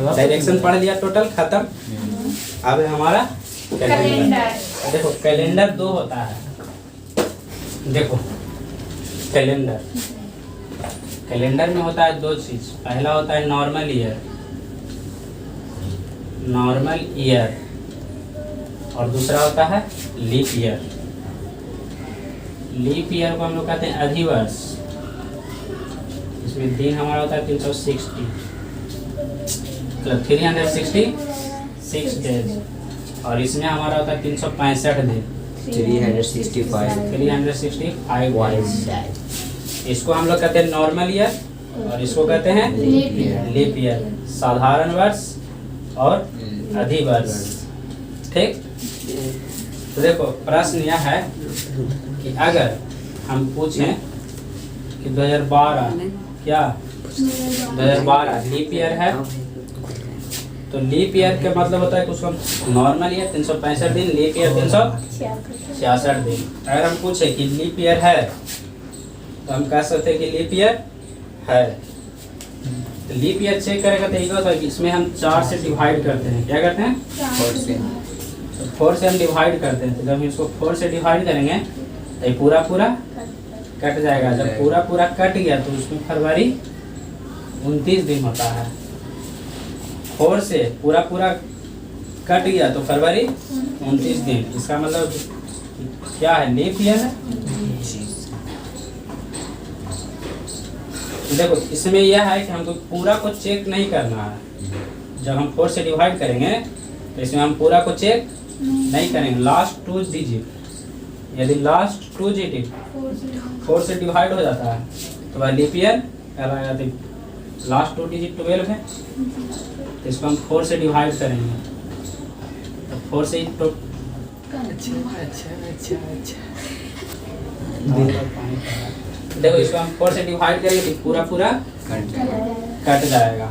Direction पढ़ लिया, total खत्म। अब है हमारा कैलेंडर। देखो कैलेंडर दो होता है। देखो कैलेंडर में होता है दो चीज। पहला होता है नॉर्मल ईयर और दूसरा होता है लीप ईयर। लीप ईयर को हम लोग कहते हैं अधिवर्ष। इसमें दिन हमारा होता है 360, मतलब 366 डेज, और इसमें हमारा होता है 365 दिन, 365 इसको हम लोग कहते हैं नॉर्मल ईयर और इसको कहते हैं लीप ईयर, साधारण वर्ष और अधिवर्ष। ठीक। तो देखो प्रश्न यह है कि अगर हम पूछें कि 2012 क्या 2012 लीप ईयर है, तो लीप ईयर का मतलब होता है कि उसको नॉर्मल ईयर 365 दिन, लीप ईयर 366 दिन। अगर हम पूछे कि लीप ईयर है तो हम कह सकते हैं कि लीप ईयर है। तो लीप ईयर चेक करेगा तो ये होता है कि इसमें हम 4 से डिवाइड करते हैं। क्या करते हैं? 4 से हम डिवाइड करते हैं। तो जब हम इसको 4 से डिवाइड करेंगे तो ये पूरा कट जाएगा। जब पूरा कट गया तो उसमें फरवरी 29 दिन होता है। 4 से पूरा कट गया तो फरवरी 29 दिन। इसका मतलब क्या है? लीप ईयर है। देखो इसमें यह है कि हमको पूरा को चेक नहीं करना है। जब हम 4 से डिवाइड करेंगे तो इसमें हम पूरा को चेक नहीं करेंगे। लास्ट 2 डिजिट, यदि लास्ट 2 डिजिट 4 से डिवाइड हो जाता है तो वह लीप ईयर कहलाएगा। तो लास्ट 2 डिजिट 12 है, तो इसको हम 4 से डिवाइड करेंगे तो 4 से तो देखो इसको हम 4 से डिवाइड करेंगे तो पूरा कट जाएगा।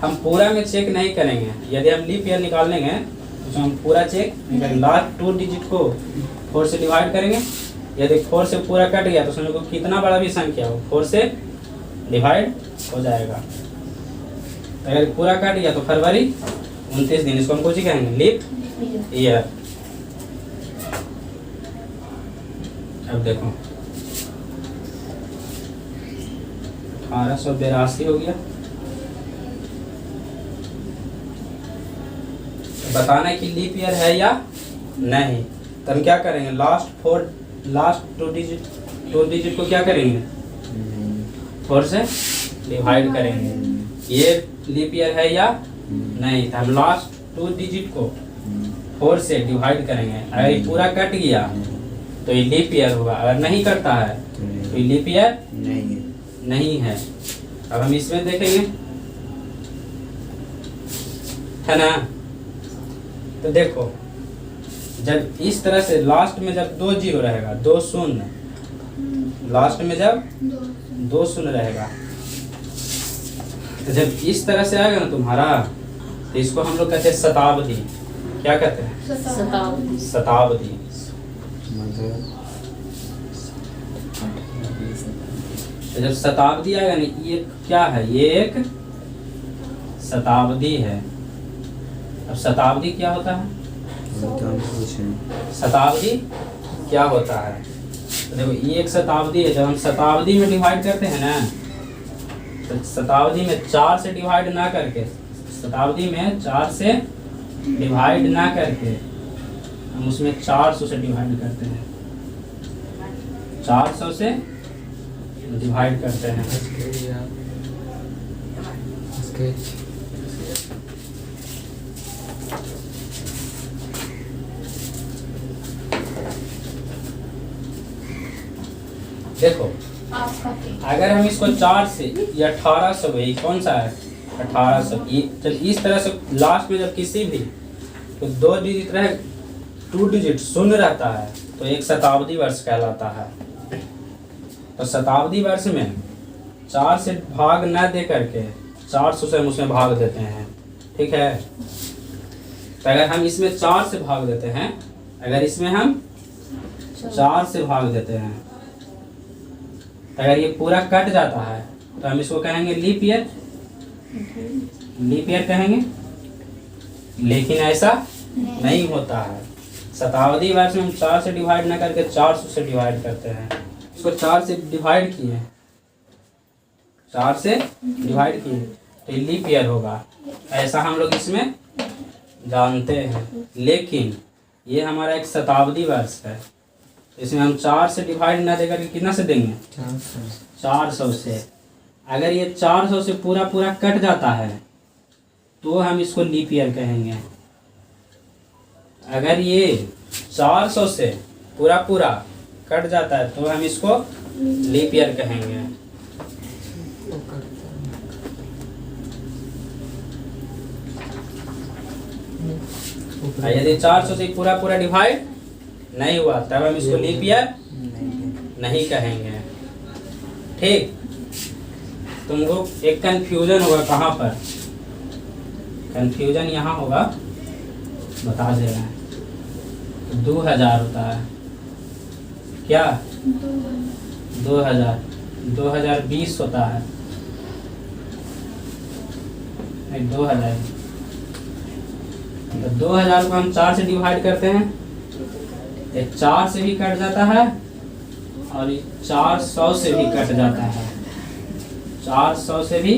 हम पूरा में चेक नहीं करेंगे। यदि हम लीप ईयर निकाल लेंगे तो हम पूरा चेक करेंगे। लास्ट 2 डिजिट को 4 से डिवाइड करेंगे। यदि 4 से पूरा कट गया तो समझो कितना बड़ा भी संख्या हो 4 से डिवाइड हो जाएगा। अगर पूरा कट गया तो फरवरी 29 दिन, इसको हम कुछ ही कहेंगे लीप ईयर। अब देखो 1882 हो गया। बताना है कि लीप ईयर है या नहीं। तो हम क्या करेंगे? लास्ट 2 डिजिट को क्या करेंगे? 4 से डिवाइड करेंगे। ये लीप ईयर है या नहीं। तो हम लास्ट 2 डिजिट को 4 से डिवाइड करेंगे। अगर ये पूरा कट गया तो ये लीप ईयर होगा। अगर नहीं करता है तो ये लीप ईयर नहीं है। अब हम इसमें देखेंगे, है ना। तो देखो जब इस तरह से लास्ट में जब 2 0 रहेगा, 2 0, लास्ट में जब 2 0 रहेगा, तो जब इस तरह से आएगा ना तुम्हारा, तो इसको हम लोग कहते हैं शताब्दी। क्या कहते हैं? शताब्दी। तो जब शताब्दी आएगा ना, ये क्या है? ये एक शताब्दी है। अब शताब्दी क्या होता है? शताब्दी क्या होता है? तो देखो ये एक शताब्दी है। जब हम शताब्दी में डिवाइड करते हैं ना, तो शताब्दी में 4 से डिवाइड ना करके, शताब्दी में 4 से डिवाइड ना करके हम उसमें 400 से डिवाइड करते हैं। 400 से डिवाइड करते हैं। देखो अगर हम इसको 4 से या 1800, वही कौन सा है 1800, जब इस तरह से लास्ट में जब किसी भी तो 2 डिजिट रहे, 2 डिजिट शून्य रहता है तो एक शताब्दी वर्ष कहलाता है। तो शताब्दी वर्ष में 4 से भाग न दे करके 400 से हम उसमें भाग देते हैं। ठीक है। तो अगर हम इसमें 4 से भाग देते हैं, अगर इसमें हम 4 से भाग देते हैं, अगर ये पूरा कट जाता है तो हम इसको कहेंगे लीप ईयर। लीप ईयर कहेंगे, लेकिन ऐसा नहीं होता है। शताब्दी वर्ष में हम 4 से डिवाइड ना करके 400 से डिवाइड करते हैं। इसको 4 से डिवाइड किए, 4 से डिवाइड किए तो लीप ईयर होगा, ऐसा हम लोग इसमें जानते हैं। लेकिन ये हमारा एक शताब्दी वर्ष है, इसमें हम 4 से डिवाइड ना देकर कितना से देंगे, 400 से। अगर ये 400 से पूरा पूरा कट जाता है तो हम इसको लीप ईयर कहेंगे। अगर ये 400 से पूरा पूरा कट जाता है तो हम इसको लीप ईयर कहेंगे। यदि 400 से पूरा पूरा डिवाइड नहीं हुआ तब हम इसको लीप ईयर नहीं कहेंगे। ठीक, तुमको एक कंफ्यूजन होगा, कहाँ पर कंफ्यूजन यहाँ होगा, बता दे रहे हैं। 2000 होता है क्या, 2000, 2020 होता है, 2000। 2000 को हम 4 से डिवाइड करते हैं, एक 4 से भी कट जाता है और 400 से भी कट जाता है, 400 से भी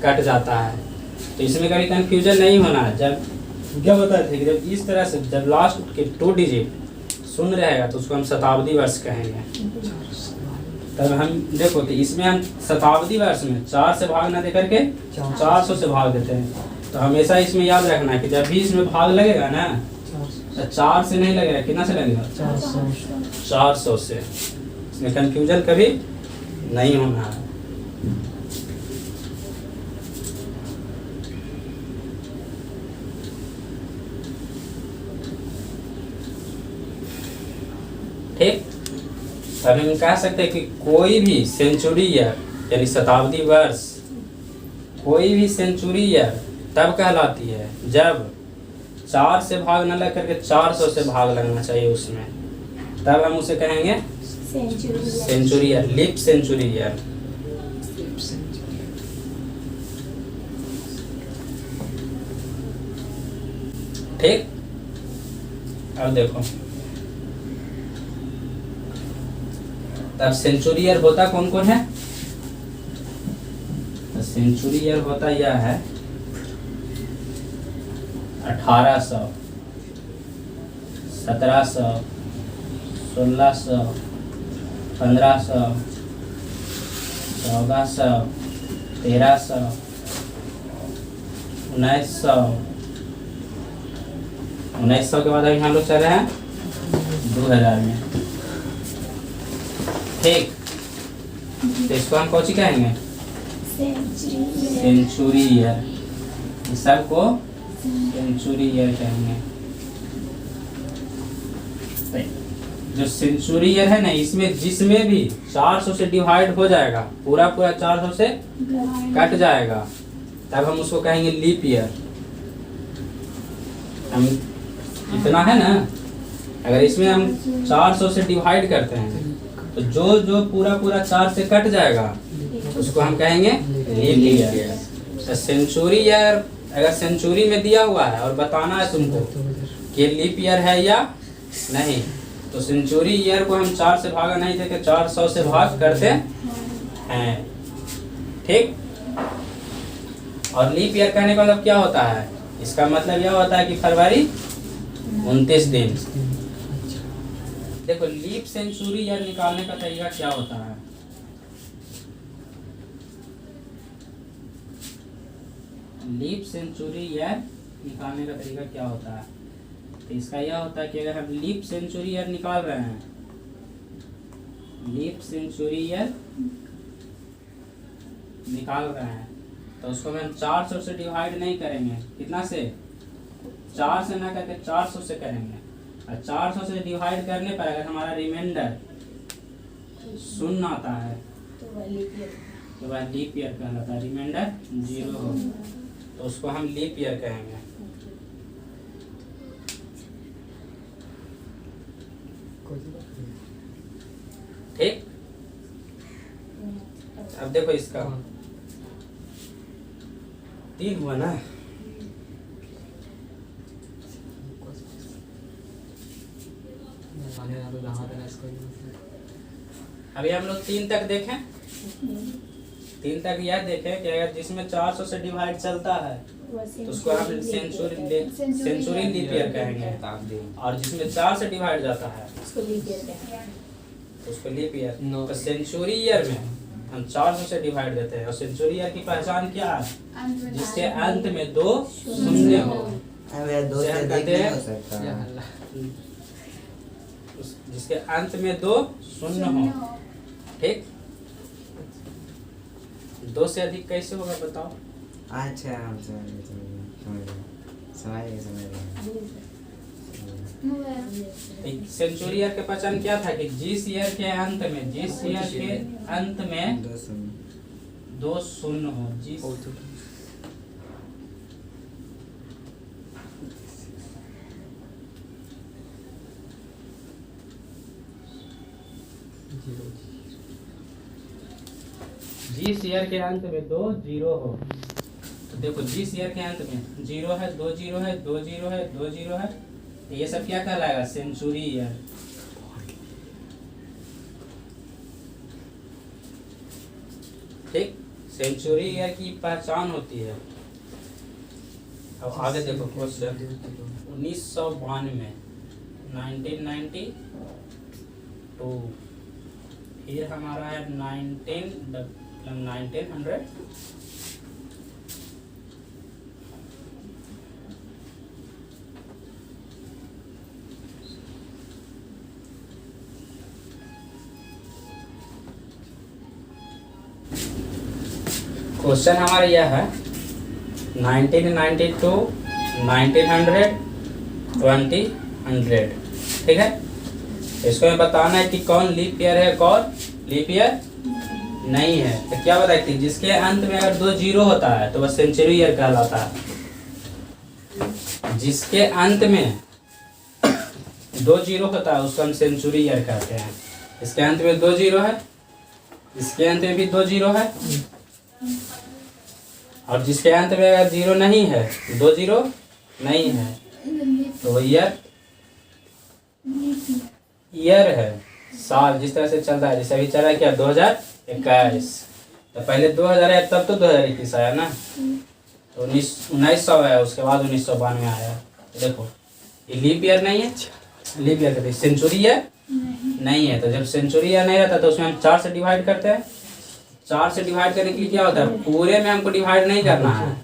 कट जाता है। तो इसमें कभी कंफ्यूजन नहीं होना है। जब क्या बताए थे कि जब इस तरह से जब लास्ट के 2 डिजिट शून्य रहेगा तो उसको हम शताब्दी वर्ष कहेंगे। तब हम देखो तो इसमें हम शताब्दी वर्ष में 4 से भाग ना दे करके 400 से भाग देते हैं। तो हमेशा इसमें याद रखना है कि जब भी इसमें भाग लगेगा ना तो 4 से नहीं लगेगा, कितना से लगेगा, 400 से। इसमें कंफ्यूजन कभी नहीं होना है। ठीक, अब हम कह सकते हैं कि कोई भी सेंचुरी ईयर यानी शताब्दी वर्ष, कोई भी सेंचुरी ईयर तब कहलाती है जब 4 से भाग न लग करके 400 से भाग लगना चाहिए उसमें, तब हम उसे कहेंगे century year, leap century year. ठीक, अब देखो तब सेंचुरी ईयर होता कौन कौन है, सेंचुरी ईयर होता यह है 1800, 1700, 1600, 1500, 1400, 1300, 1900, 1900 के बाद अभी हम लोग चल रहे हैं 2000 में। ठीक, तो इसको हम कौन सी कहेंगे, सेंचुरी ईयर। इस सब को सेंचुरी ईयर कहेंगे। जो सेंचुरी ईयर है ना, इसमें जिसमें भी 400 से डिवाइड हो जाएगा, पूरा पूरा 400 से कट जाएगा, तब हम उसको कहेंगे लीप ईयर। हम इतना है ना, अगर इसमें हम 400 से डिवाइड करते हैं तो जो जो पूरा पूरा 4 से कट जाएगा उसको हम कहेंगे लीप ईयर। तो सेंचुरी ईयर अगर सेंचुरी में दिया हुआ है और बताना है तुमको कि लीप ईयर है या नहीं, तो सेंचुरी ईयर को हम 4 से भागा नहीं देके 400 से भाग करते हैं। ठीक, और लीप ईयर कहने का मतलब क्या होता है, इसका मतलब यह होता है कि फरवरी 29 दिन। देखो लीप सेंचुरी ईयर निकालने का तरीका क्या होता है, लीप सेंचुरी ईयर निकालने का तरीका क्या होता है, तो इसका यह होता है कि अगर हम लीप सेंचुरी ईयर निकाल रहे हैं, लीप सेंचुरी ईयर निकाल रहे हैं, तो उसको हम 400 से डिवाइड नहीं करेंगे, कितना से, 4 से ना करके 400 से करेंगे। और 400 से डिवाइड करने पर अगर हमारा रिमाइंडर शून्य आता है तो वह लीप ईयर कहलाता है। रिमाइंडर 0 हो तो उसको हम लीप ईयर कहेंगे। ठीक, अब देखो इसका 3 हुआ ना। अभी हम लोग 3 तक देखें। 3 तक यह देखें कि अगर जिसमें 400 से डिवाइड चलता है तो उसको हम सेंचुरी लीप ईयर कहेंगे, और जिसमें 4 से डिवाइड जाता है उसको लीप ईयर। तो सेंचुरी ईयर में हम 400 से डिवाइड देते हैं, और सेंचुरी ईयर की पहचान क्या है? जिसके अंत में 2 शून्य हो। जिसके अंत में 2 शून्य हो। ठीक, 2 से अधिक कैसे होगा बताओ? अच्छा सेंचुरी ईयर के पहचान क्या था कि जिस ईयर के अंत में 2 शून्य हो। जिस ईयर के अंत में 2 जीरो हो, तो देखो जिस ईयर के अंत में 0 है, 2 जीरो है, 2 जीरो है, 2 जीरो है, तो ये सब क्या कहलाएगा? Century year. ठीक, सेंचुरी ईयर की पहचान होती है। अब आगे देखो क्वेश्चन 1992, 1992, फिर हमारा है 1900। क्वेश्चन हमारा यह है 1992, 1900, 2000। ठीक है, इसको मैं बताना है कि कौन लीप ईयर है, कौन लीप ईयर नहीं है। तो क्या बताए, जिसके अंत में अगर 2 जीरो होता है तो वह सेंचुरी ईयर कहलाता है। जिसके अंत में 2 जीरो होता है उसको हम सेंचुरी ईयर कहते हैं। इसके अंत में 2 जीरो है, इसके अंत में भी 2 जीरो है, और जिसके अंत में अगर 0 नहीं है, 2 जीरो नहीं है, तो वो ईयर है, साल जिस तरह से चलता है। जैसे अभी चला क्या 2021, तो पहले 2000 है, तब तो 2021 आया ना, तो 1900 है, उसके बाद 1992 आया। देखो ये लीप ईयर नहीं है, लीप ईयर कहते हैं। सेंचुरी ईयर नहीं है, तो जब सेंचुरी ईयर नहीं रहता तो उसमें हम 4 से डिवाइड करते हैं। 4 से डिवाइड करने के लिए क्या होता है, पूरे में हमको डिवाइड नहीं करना है,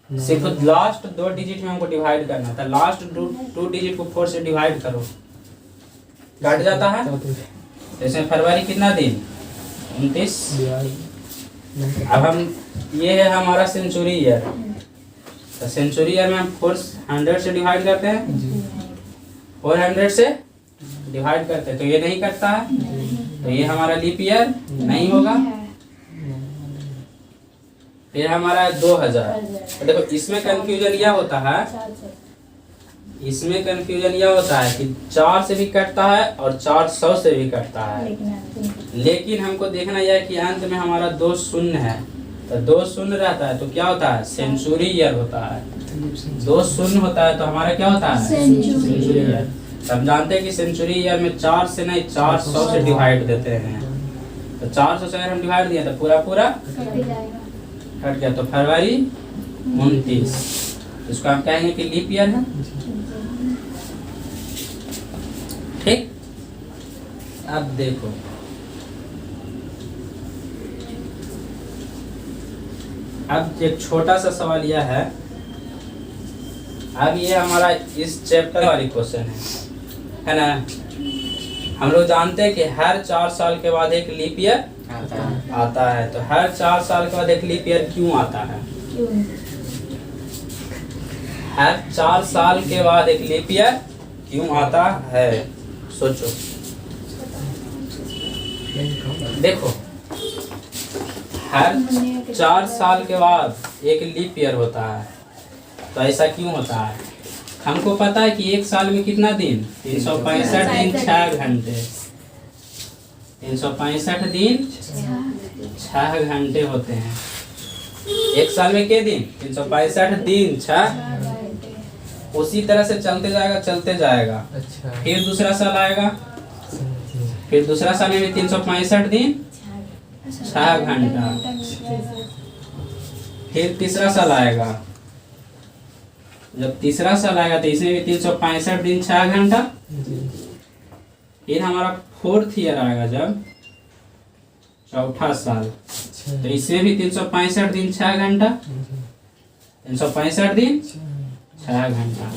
सिर्फ लास्ट 2 डिजिट में हमको डिवाइड करना था। लास्ट 2 डिजिट को 4 से डिवाइड करो, कट जाता है। जैसे फरवरी कितना दिन, 29। अब हम ये है हमारा सेंचुरी ईयर, तो सेंचुरी ईयर में हम 400 से डिवाइड करते हैं, 400 से डिवाइड करते हैं, तो ये नहीं करता है, तो ये हमारा लीप ईयर नहीं होगा। फिर हमारा 2000। तो देखो इसमें कंफ्यूजन यह होता है, इसमें कंफ्यूजन यह होता है कि 4 से भी कटता है और 400 से भी कटता है, लेकिन हमको देखना यह है कि अंत में हमारा 2 शून्य है, तो 2 शून्य रहता है तो क्या होता है, सेंचुरी ईयर होता है। 2 शून्य होता है तो हमारा क्या होता है, सेंचुरी ईयर। हम जानते हैं कि सेंचुरी ईयर में 4 से नहीं 400 से डिवाइड देते हैं, तो 400 से अगर हम डिवाइड दिया तो पूरा पूरा कट गया, तो फरवरी 29, इसको हम कहेंगे कि लीप ईयर है। ठीक, अब देखो अब एक छोटा सा सवाल यह है, अब ये हमारा इस चैप्टर वाली क्वेश्चन है ना। हम लोग जानते हैं कि हर 4 साल के बाद एक लीप ईयर आता है, तो हर 4 साल के बाद एक लीप ईयर क्यों आता है? हर 4 साल के बाद एक लीप ईयर क्यों आता है, सोचो। देखो हर 4 साल के बाद एक लीप ईयर होता है, तो ऐसा क्यों होता है? हमको पता है कि एक साल में कितना दिन, 365 दिन 6 घंटे, 365 दिन 6 घंटे होते हैं। एक साल में के दिन 365 दिन 6। उसी तरह से चलते जाएगा। अच्छा। फिर दूसरा साल आएगा, फिर दूसरा साल में भी 365 दिन 6 घंटा। फिर तीसरा साल आएगा, जब तीसरा साल आएगा तो इसमें भी 365 दिन 6 घंटा। फिर हमारा फोर्थ ईयर आएगा जब चौथा साल, तो इसमें भी 365 दिन 6 घंटा। 365 दिन 6 घंटा।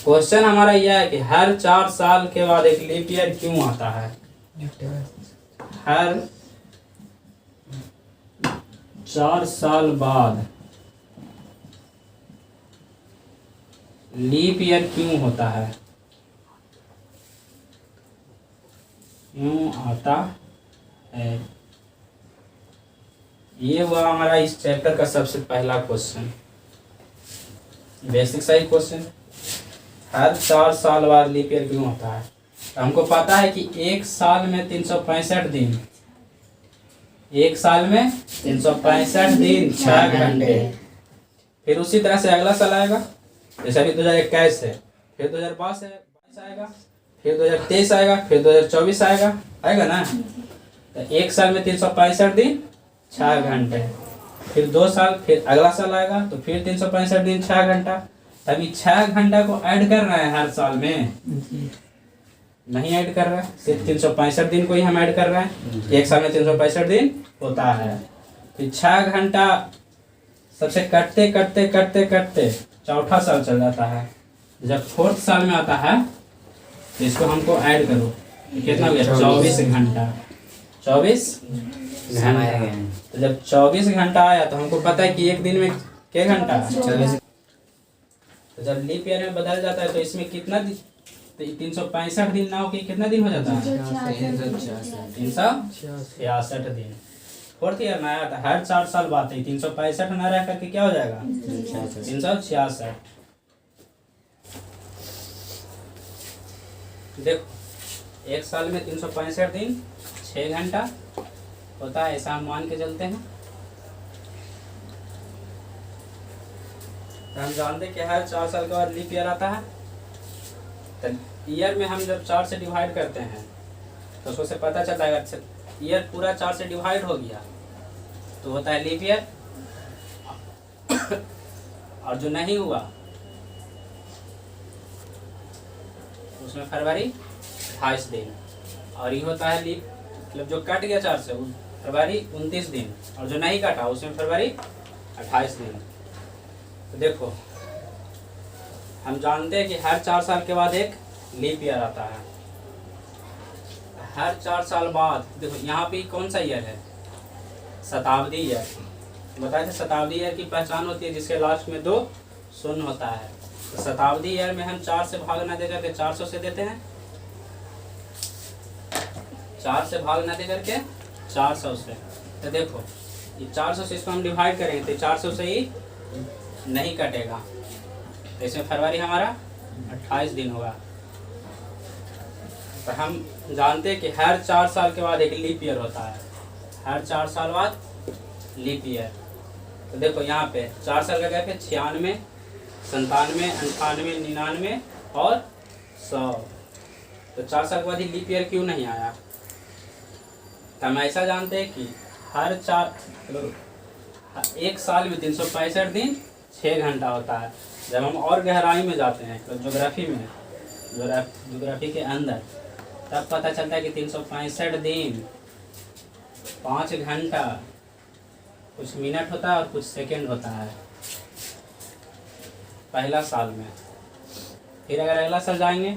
क्वेश्चन हमारा यह है कि हर 4 साल के बाद एक लीप ईयर क्यों आता है? हर 4 साल बाद लीप ईयर क्यों होता है? क्यों आता है? ये हुआ हमारा इस चैप्टर का सबसे पहला क्वेश्चन, बेसिक सही क्वेश्चन। हर 4 साल बाद लीप ईयर क्यों होता है? तो हमको पता है कि एक साल में 365 दिन, एक साल में 365 दिन 6 घंटे। फिर उसी तरह से अगला साल आएगा, जैसे अभी 2021 है, फिर 2022 आएगा, फिर 2023 आएगा, फिर 2024 आएगा ना। तो एक साल में 365 दिन 6 घंटे। फिर 2 साल, फिर अगला साल आएगा तो फिर 365 दिन 6 घंटा। तभी 6 घंटा को ऐड कर रहे हैं हर साल में? नहीं ऐड कर रहा है, सिर्फ 365 दिन को ही हम ऐड कर रहे हैं। एक साल में 365 दिन होता है। फिर 6 घंटा सबसे कटते कटते कटते कटते चौथा साल चल जाता है। जब फोर्थ साल में आता है तो इसको हमको ऐड करो, कितना हो गया? 24 घंटा। 24 घंटा। तो जब 24 घंटा आया तो हमको पता है कि एक दिन में क्या घंटा? 24। तो जब लीप ईयर में बदल जाता है तो इसमें कितना दिन? तो 365 दिन ना होके कितना दिन हो जाता है? 366 दिन। फोर्थ ईयर में आया था, हर 4 साल बाद 365 ना रह करके क्या हो जाएगा? 366। देखो एक साल में 365 दिन 6 घंटा होता है, ऐसा हम मान के चलते हैं। तो हम जानते हैं कि हर 4 साल के बाद लीप ईयर आता है। तो ईयर में हम जब 4 से डिवाइड करते हैं तो उससे पता चलता है अगर ईयर पूरा 4 से डिवाइड हो गया तो होता है लीप ईयर। और जो नहीं हुआ उसमें फरवरी 28 दिन। और ये होता है लीप, मतलब जो कट गया 4 से फरवरी 29 दिन, और जो नहीं कटा उसमें फरवरी 28 दिन। तो देखो हम जानते हैं कि हर 4 साल के बाद एक लीप ईयर आता है। हर 4 साल बाद देखो यहाँ पे कौन सा ईयर है? शताब्दी ईयर। बताए थे शताब्दी ईयर की पहचान होती है जिसके लास्ट में 2 शून्य होता है। तो शताब्दी ईयर में हम 4 से भाग ना दे करके 400 से देते हैं। 4 से भाग ना दे करके 400 से। तो देखो ये 400 से इसको हम डिवाइड करेंगे तो 400 से ही नहीं कटेगा, तो इसमें फरवरी हमारा 28 दिन होगा। तो हम जानते हैं कि हर 4 साल के बाद एक लीप ईयर होता है। हर 4 साल बाद लीप ईयर। तो देखो यहाँ पे 4 साल का गैप है, 96, 97, 98, 99 और 100। तो 4 साल के बाद ही लीप ईयर क्यों नहीं आया? तो हम ऐसा जानते हैं कि हर एक साल में 365 दिन 6 घंटा होता है। जब हम और गहराई में जाते हैं तो ज्योग्राफी के अंदर तब पता चलता है कि 365 दिन 5 घंटा कुछ मिनट होता है और कुछ सेकंड होता है पहला साल में। फिर अगर अगला साल जाएंगे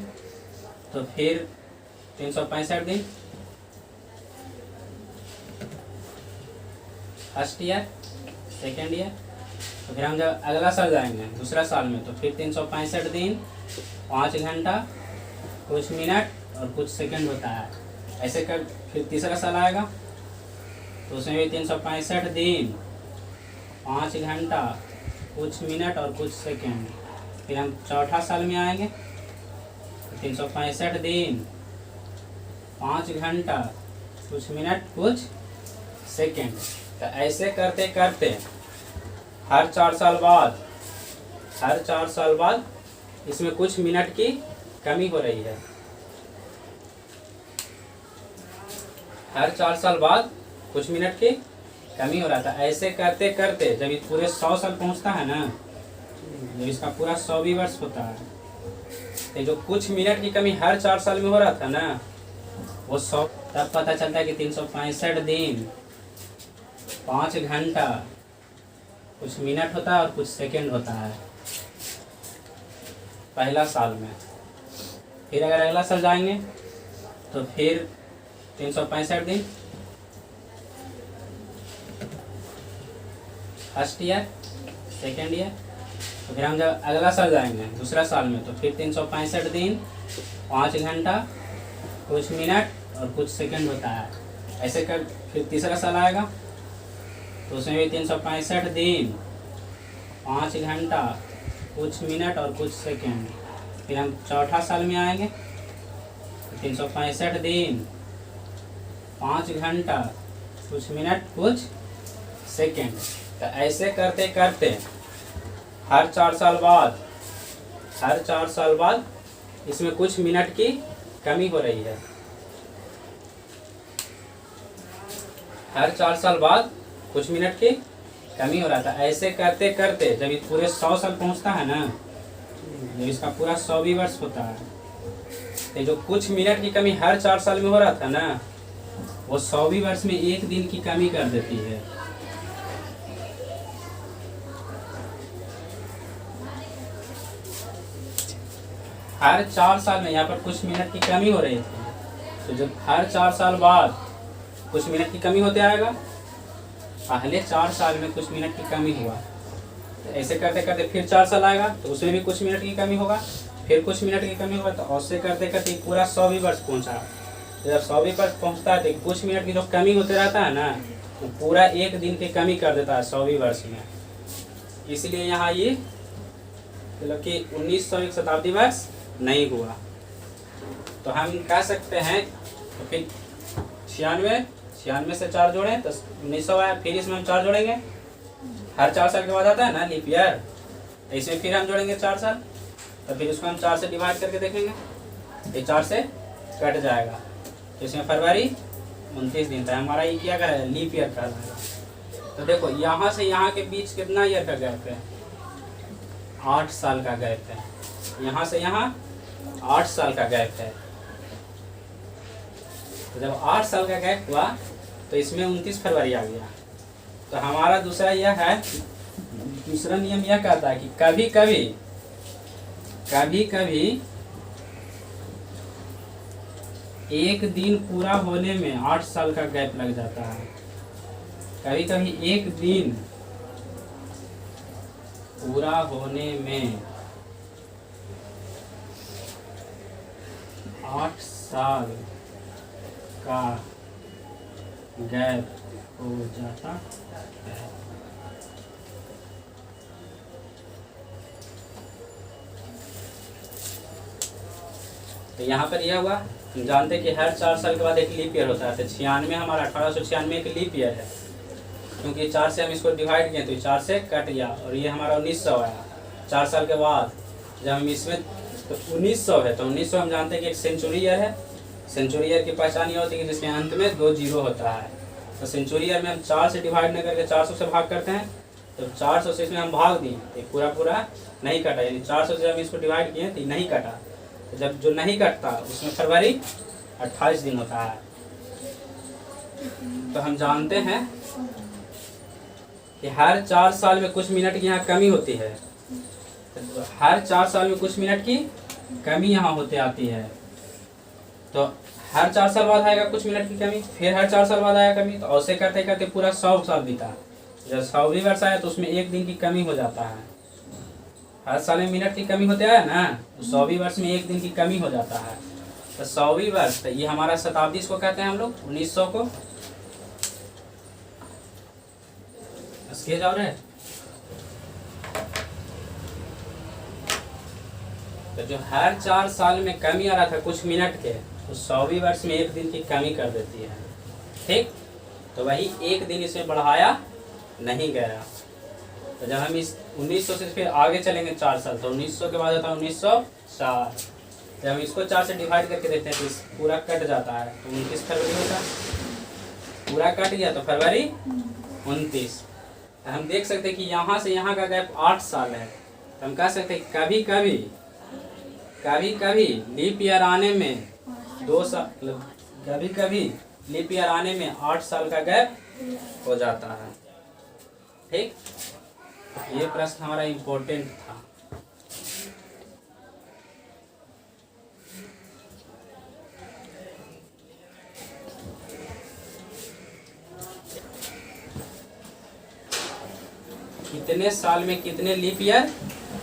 तो फिर 365 दिन फर्स्ट ईयर, सेकेंड ईयर। तो फिर हम जब अगला साल जाएंगे दूसरा साल में तो फिर 365 दिन 5 घंटा कुछ मिनट और कुछ सेकंड होता है। ऐसे कर फिर तीसरा साल आएगा तो उसमें भी 365 दिन 5 घंटा कुछ मिनट और कुछ सेकंड। फिर हम चौथा साल में आएंगे तो 365 दिन 5 घंटा कुछ मिनट कुछ सेकंड। तो ऐसे करते करते हर 4 साल बाद इसमें कुछ मिनट की कमी हो रही है। हर 4 साल बाद कुछ मिनट की कमी हो रहा था। ऐसे करते करते जब ये पूरे 100 साल पहुंचता है ना, जब इसका पूरा 100वीं वर्ष होता है, तो जो कुछ मिनट की कमी हर 4 साल में हो रहा था ना, वो 100, तब पता चलता है कि 365 दिन 5 घंटा कुछ मिनट होता है और कुछ सेकंड होता है पहला साल में। फिर अगर अगला साल जाएंगे तो फिर 365 दिन फर्स्ट ईयर, सेकेंड ईयर। तो फिर हम जब अगला साल जाएंगे दूसरा साल में, तो फिर 365 दिन 5 घंटा कुछ मिनट और कुछ सेकंड होता है। ऐसे कर फिर तीसरा साल आएगा तो उसमें भी 365 दिन 5 घंटा कुछ मिनट और कुछ सेकंड। फिर हम चौथा साल में आएंगे तो 365 दिन 5 घंटा कुछ मिनट कुछ सेकंड। तो ऐसे करते करते हर 4 साल बाद इसमें कुछ मिनट की कमी हो रही है। हर 4 साल बाद कुछ मिनट की कमी हो रहा था। ऐसे करते करते जब ये पूरे 100 साल पहुंचता है ना, जब इसका पूरा 100वीं वर्ष होता है, तो जो कुछ मिनट की कमी हर 4 साल में हो रहा था ना, वो 100वीं वर्ष में 1 दिन की कमी कर देती है। हर 4 साल में यहाँ पर कुछ मिनट की कमी हो रही थी, तो जब हर 4 साल बाद कुछ मिनट की कमी होते आएगा, पहले 4 साल में कुछ मिनट की कमी हुआ, तो ऐसे करते करते फिर 4 साल आएगा तो उसमें भी कुछ मिनट की कमी होगा, फिर कुछ मिनट की कमी होगा, तो ऐसे करते करते पूरा 100वीं वर्ष पहुंचा। तो जब 100वीं वर्ष पहुंचता है तो कुछ मिनट की जो कमी होते रहता है ना, तो पूरा 1 दिन की कमी कर देता है 100वीं वर्ष में। इसलिए यहाँ ये मतलब कि 1901 शताब्दी वर्ष नहीं हुआ। तो हम कह सकते हैं तो फिर 96 से 4 जोड़ें तो 1900 आया। फिर इसमें हम 4 जोड़ेंगे, हर 4 साल के बाद आता है ना लीप ईयर, इसमें फिर हम जोड़ेंगे 4 साल, तो फिर उसको हम 4 से डिवाइड करके देखेंगे, ये 4 से कट जाएगा। तो इसमें फरवरी 29 दिन था हमारा, ये क्या करेगा लीप ईयर कहलाएगा। तो देखो यहाँ से यहाँ के बीच कितना ईयर का गैप है, 8 साल का गैप है। यहाँ से यहाँ 8 साल का गैप है। तो जब 8 साल का गैप हुआ तो इसमें 29 फरवरी आ गया। तो हमारा दूसरा यह है, दूसरा नियम यह कहता है कि कभी कभी एक दिन पूरा होने में 8 साल का गैप लग जाता है। कभी कभी एक दिन पूरा होने में 8 साल का गैप हो जाता है। तो यहाँ पर यह हुआ, हम जानते कि हर 4 साल के बाद एक लीप ईयर होता है। तो 96 हमारा 1896 एक लीप ईयर है, क्योंकि 4 से हम इसको डिवाइड किए तो 4 से कट गया, और ये हमारा 1900 आया। 4 साल के बाद जब हम इसमें तो 1900 है, तो 1900 हम जानते हैं कि एक सेंचुरी ईयर है। सेंचुरी ईयर की पहचान ये होती है कि जिसके अंत में 2 जीरो होता है। तो सेंचुरी ईयर में हम 4 से डिवाइड न करके 400 से भाग करते हैं, तो 400 से इसमें हम भाग दिए तो पूरा नहीं कटा, यानी 400 से हम इसको डिवाइड किए तो नहीं कटा। तो जब जो नहीं कटता उसमें फरवरी 28 दिन होता है। तो हम जानते हैं कि हर 4 साल में कुछ मिनट की यहाँ कमी होती है। तो हर 4 साल में कुछ मिनट की कमी यहाँ होते आती है। तो हर 4 साल बाद आएगा कुछ मिनट की कमी, फिर हर 4 साल बाद आएगा कमी। तो ऐसे करते करते पूरा 100 साल बीता। जब 100वीं वर्ष आया तो उसमें 1 दिन की कमी हो जाता है। हर साल में मिनट की कमी होते आया ना, तो 100वीं वर्ष में 1 दिन की कमी हो जाता है। तो 100वीं वर्ष, तो ये हमारा शताब्दी इसको कहते हैं हम लोग 1900 को। इसके जा रहे तो जो हर 4 साल में कमी आ रहा था कुछ मिनट के, तो 100वीं वर्ष में 1 दिन की कमी कर देती है। ठीक, तो वही 1 दिन इसमें बढ़ाया नहीं गया। तो जब हम इस 1900 से फिर आगे चलेंगे 4 साल, तो 1900 के बाद होता है 1904। जब हम इसको 4 से डिवाइड करके देखते हैं तो इस पूरा कट जाता है, तो 29 फरवरी होता है, पूरा कट गया तो फरवरी 29। हम देख सकते हैं कि यहाँ से यहाँ का गैप 8 साल है। तो हम कह सकते हैं कभी कभी लीप ईयर आने में 2 साल, कभी कभी लीप ईयर आने में 8 साल का गैप हो जाता है। ठीक, ये प्रश्न हमारा इम्पोर्टेंट था। कितने साल में कितने लीप ईयर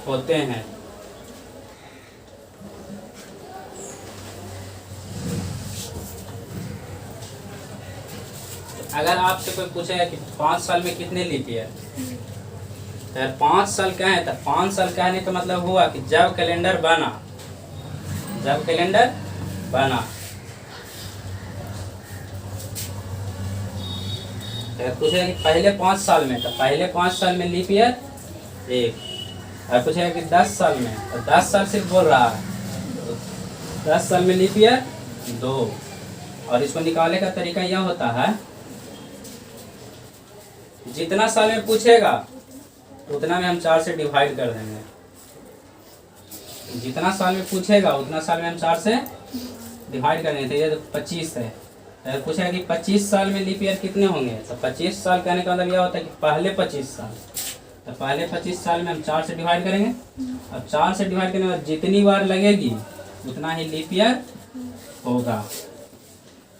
होते हैं? अगर आपसे कोई पूछेगा कि 5 साल में कितने लीप ईयर, तो 5 साल क्या है, तो 5 साल कहने का मतलब हुआ कि जब कैलेंडर बना, तो पूछेगा कि पहले 5 साल में, तो पहले 5 साल में लीप ईयर 1। और पूछेगा कि 10 साल में, तो 10 साल सिर्फ बोल रहा है, तो 10 साल में लीप ईयर 2। और इसको निकालने का तरीका यह होता है, जितना साल में पूछेगा उतना में हम 4 से डिवाइड कर देंगे। जितना साल में पूछेगा उतना साल में हम 4 से डिवाइड कर देंगे। तो ये 25 है। अगर पूछेगा कि 25 साल में लीप ईयर कितने होंगे, तो 25 साल कहने का मतलब यह होता है कि पहले 25 साल, तो पहले 25 साल में हम 4 से डिवाइड करेंगे। और 4 से डिवाइड करने के बाद जितनी बार लगेगी उतना ही लीप ईयर होगा।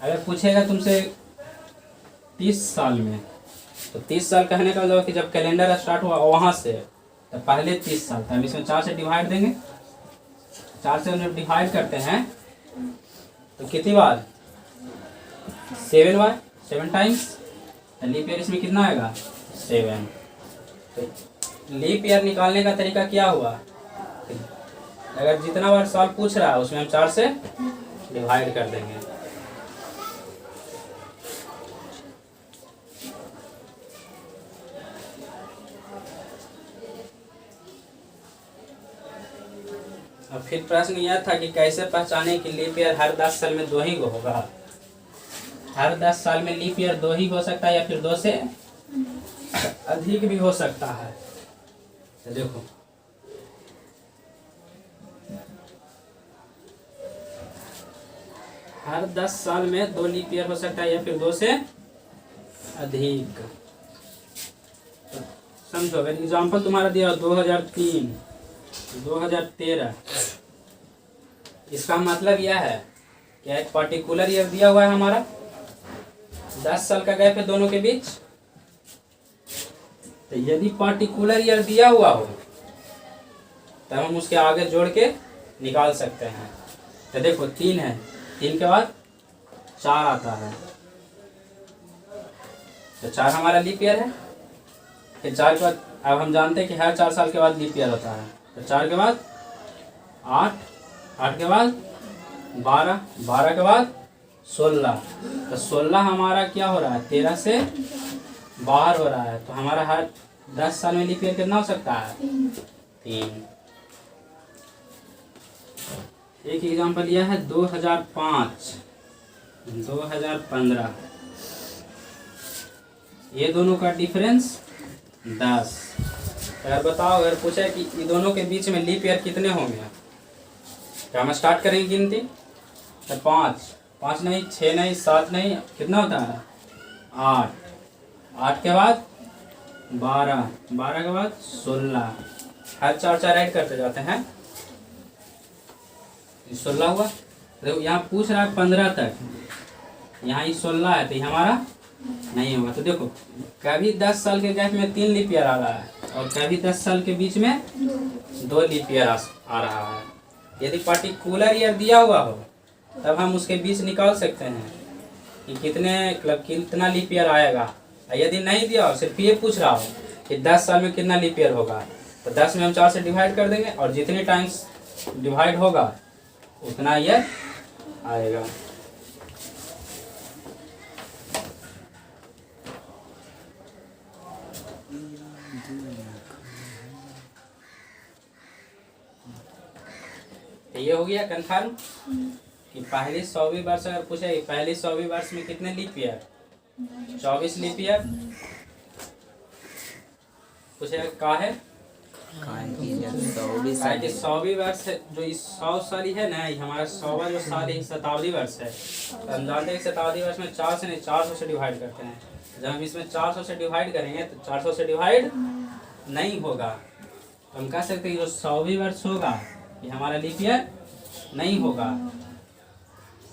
अगर पूछेगा तुमसे 30 साल में, तो 30 साल कहने का मतलब कि जब कैलेंडर स्टार्ट हुआ वहाँ से, तो पहले 30 साल, तो हम इसमें 4 से डिवाइड देंगे। 4 से हम डिवाइड करते हैं तो कितनी बार, 7 बार, 7 टाइम्स। तो लीप ईयर इसमें कितना आएगा, 7। तो लीप ईयर निकालने का तरीका क्या हुआ, अगर जितना बार साल पूछ रहा है उसमें हम 4 से डिवाइड कर देंगे। और फिर प्रश्न यह था कि कैसे पहचाने कि लीप ईयर हर 10 साल में 2 ही होगा। हर 10 साल में लीप ईयर 2 ही हो सकता है या फिर 2 से अधिक भी हो सकता है। तो देखो, हर 10 साल में 2 लीप ईयर हो सकता है या फिर 2 से अधिक। तो समझो, अगर एग्जाम्पल तुम्हारा दिया 2003, 2013, इसका मतलब यह है कि एक पर्टिकुलर ईयर दिया हुआ है हमारा, 10 साल का गैप है दोनों के बीच। तो यदि पर्टिकुलर ईयर दिया हुआ हो तब हम उसके आगे जोड़ के निकाल सकते हैं। तो देखो 3 है, 3 के बाद 4 आता है, तो 4 हमारा लीप ईयर है। फिर 4 के बाद, अब हम जानते हैं कि हर 4 साल के बाद लीप ईयर होता है, तो 4 के बाद 8, 8 के बाद 12, 12 के बाद 16, तो 16 हमारा क्या हो रहा है, 13 से बाहर हो रहा है। तो हमारा हर 10 साल में लीप ईयर कितना हो सकता है, 3। एक एग्जांपल यह है 2005, 2015, ये दोनों का डिफरेंस 10। अगर बताओ, अगर पूछा कि ये दोनों के बीच में लीप ईयर कितने होंगे, तो हम स्टार्ट करेंगे गिनती। तो 5 नहीं, 6 नहीं, 7 नहीं, कितना होता है 8, 8 के बाद 12, 12 के बाद 16, हर 4 ऐड करते जाते हैं, 16 हुआ। देखो यहाँ पूछ रहा है 15 तक, यहाँ ये 16 है, तो ये हमारा नहीं होगा। तो देखो, कभी 10 साल के गैप में 3 लीप ईयर आ रहा है और कभी 10 साल के बीच में 2 लीप ईयर आ रहा है। यदि पर्टिकुलर ईयर दिया हुआ हो तब हम उसके बीच निकाल सकते हैं कि कितना लीप ईयर आएगा। यदि नहीं दिया हो, सिर्फ ये पूछ रहा हो कि 10 साल में कितना लीप ईयर होगा, तो 10 में हम 4 से डिवाइड कर देंगे और जितने टाइम्स डिवाइड होगा उतना ईयर आएगा। हो गया कंफर्म कि पहली 100वीं वर्ष अगर पूछे पहली 100वीं वर्ष में कितने लीप ईयर, 24 लीप ईयर पूछेगा का है। कि 100वीं वर्ष जो इस 100 साल है ना, ये हमारा 100वां जो साल है शताब्दी वर्ष है। तो हम जानते हैं कि शताब्दी वर्ष में 4 से नहीं 400 से डिवाइड करते हैं। जब हम इसमें 400 से डिवाइड करेंगे तो 400 से डिवाइड नहीं होगा। तो हम कह सकते हैं जो 100वीं वर्ष होगा ये हमारा लीप ईयर नहीं होगा।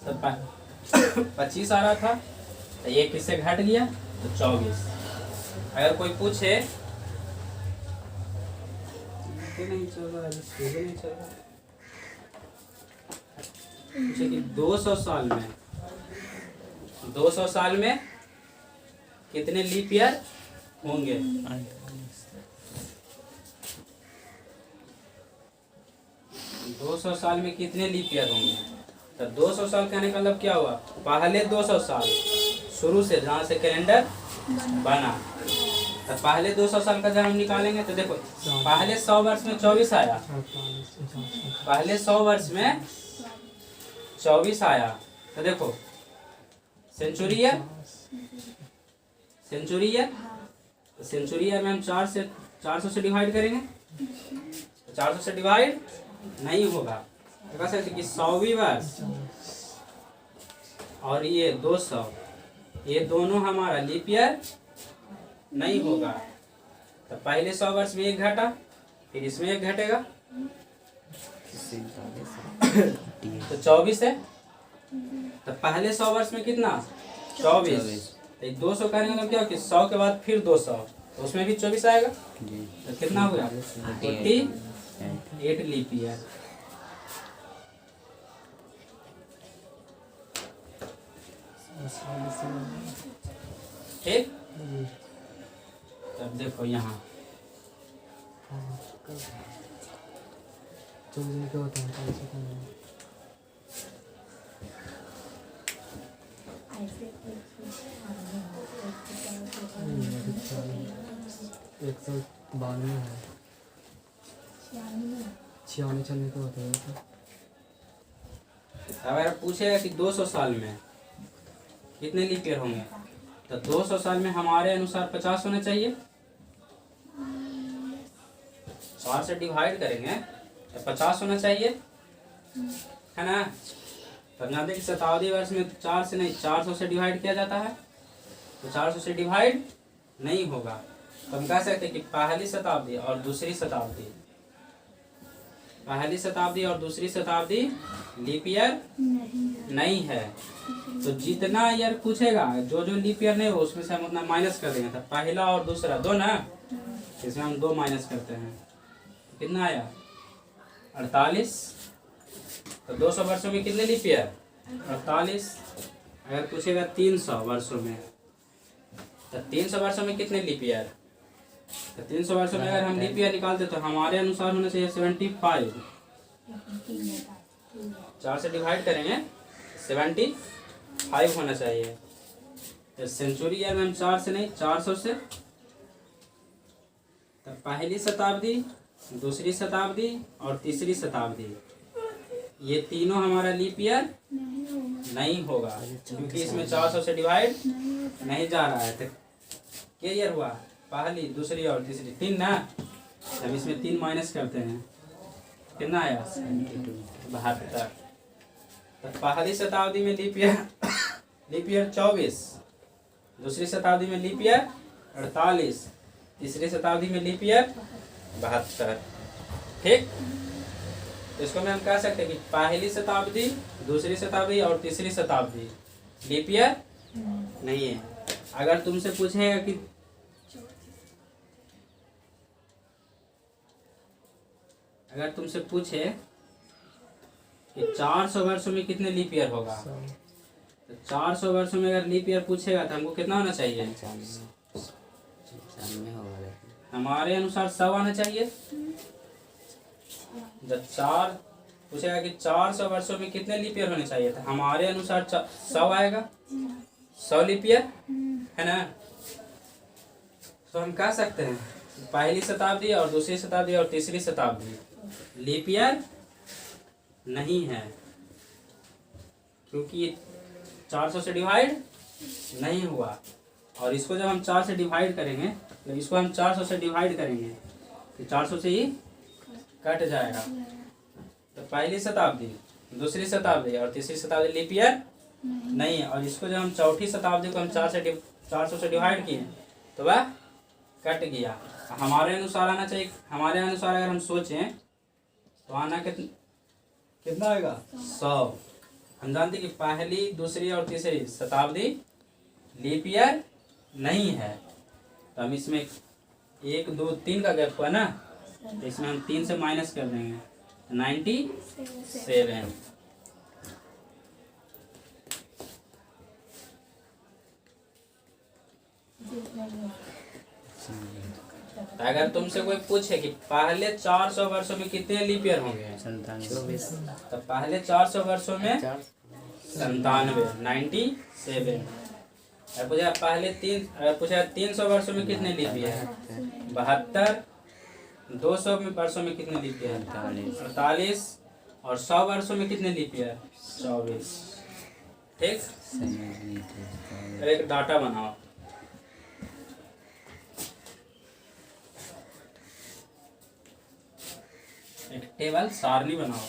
तो 25 आ रहा था तो ये किससे घट गया तो 24। अगर कोई पूछे नहीं चल रहा है, नहीं चल रहा, पूछे कि 200 साल में कितने लीप ईयर होंगे। 200 साल में कितने लीप ईयर होंगे। तो 200 साल कहने का मतलब क्या हुआ, पहले 200 साल शुरू से जहाँ से कैलेंडर बना, तो पहले 200 साल का जब हम निकालेंगे तो देखो पहले 100 वर्ष में 24 आया, पहले 100 वर्ष में 24 आया। तो देखो सेंचुरी ईयर, सेंचुरी ईयर में हम 400 से डिवाइड करेंगे, 400 से डिवाइड नहीं होगा। तो कह सकते कि 100वीं वर्ष और ये 200 ये दोनों हमारा लीप ईयर नहीं होगा। तो पहले 100 वर्ष में एक घटा, फिर इसमें एक घटेगा तो 24 है। तो पहले 100 वर्ष में कितना 24। तो 200 करने का क्या कि 100 के बाद फिर 200 तो उसमें भी 24 आएगा। तो कितना हो गया 48 लीप ईयर। ठीक। तब देखो यहाँ एक सौ 92 है, 96 का होता है। अगर पूछेगा कि 200 साल में कितने लीप ईयर होंगे, तो 200 साल में हमारे अनुसार 50 होने चाहिए। 4 से डिवाइड करेंगे तो 50 होना चाहिए, है ना। तो जानते हैं कि शताब्दी वर्ष में 4 से नहीं 400 से डिवाइड किया जाता है, तो 400 से डिवाइड नहीं होगा। तो हम कह सकते हैं कि पहली शताब्दी और दूसरी शताब्दी, पहली शताब्दी और दूसरी शताब्दी लीप ईयर नहीं है। तो जितना ईयर पूछेगा जो लीप ईयर नहीं हो उसमें से हम उतना माइनस कर देंगे। तो पहला और दूसरा 2 ना, इसमें हम 2 माइनस करते हैं, कितना आया 48। तो 200 वर्षों में कितने लीप ईयर 48। अगर पूछेगा 300 वर्षों में, तो 300 वर्षों में कितने लीप ईयर। तो 300 वर्षों में अगर हम लीप ईयर निकालते तो हमारे अनुसार होना चाहिए 75। 4 से डिवाइड करेंगे 75 होना चाहिए। तो सेंचुरी ईयर में हम 4 से नहीं 400 से। तो पहली शताब्दी, दूसरी शताब्दी और तीसरी शताब्दी ये तीनों हमारा लीप ईयर नहीं होगा, क्योंकि इसमें 400 से डिवाइड नहीं जा रहा है। तो क्या ईयर हुआ, पहली दूसरी और तीसरी 3 ना। अब इसमें 3 माइनस करते हैं, कितना आया 72। तो पहली शताब्दी में लीप ईयर 24, दूसरी शताब्दी में लीप ईयर 48, तीसरी शताब्दी में लीप ईयर 72। ठीक। तो इसको में हम कह सकते हैं कि पहली शताब्दी, दूसरी शताब्दी और तीसरी शताब्दी लीप ईयर नहीं है। अगर तुमसे पूछेगा कि अगर तुमसे पूछे कि 400 वर्षों में कितने लीप ईयर होगा, तो 400 वर्षों में अगर लीप ईयर पूछेगा तो हमको कितना होना चाहिए, हमारे अनुसार 100 आना चाहिए। जब 4 पूछेगा कि 400 वर्षों में कितने लीप ईयर होने चाहिए, तो हमारे अनुसार 100 आएगा, 100 लीप ईयर, है ना। तो हम कह सकते हैं पहली शताब्दी और दूसरी शताब्दी और तीसरी शताब्दी लीप ईयर नहीं है, क्योंकि ये 400 से डिवाइड नहीं हुआ। और इसको जब हम 4 से डिवाइड करेंगे तो इसको हम 400 से डिवाइड करेंगे तो 400 से ही कट जाएगा। तो पहली शताब्दी, दूसरी शताब्दी और तीसरी शताब्दी लीप ईयर नहीं है। और इसको जब हम चौथी शताब्दी को हम 400 से डिवाइड किए तो वह कट गया। हमारे अनुसार आना चाहिए, हमारे अनुसार अगर हम सोचें तो आना कितना आएगा 100। हम जानते कि पहली, दूसरी और तीसरी शताब्दी लीप ईयर नहीं है। तो हम इसमें 1 2 3 का गैप हुआ ना, तो इसमें हम 3 से माइनस कर देंगे 97। तो अगर तुमसे कोई पूछे कि पहले 400 वर्षों में कितने लीप ईयर होंगे, तो पहले 400 वर्षों में 97। अगर पूछा पूछा 300 वर्षों में कितने लीप ईयर है, 72। 200 वर्षों में कितने लीप ईयर, 48। और 100 वर्षों में कितने लीप ईयर, 24। ठीक, एक डाटा बनाओ। एक टेबल सारणी बनाओ।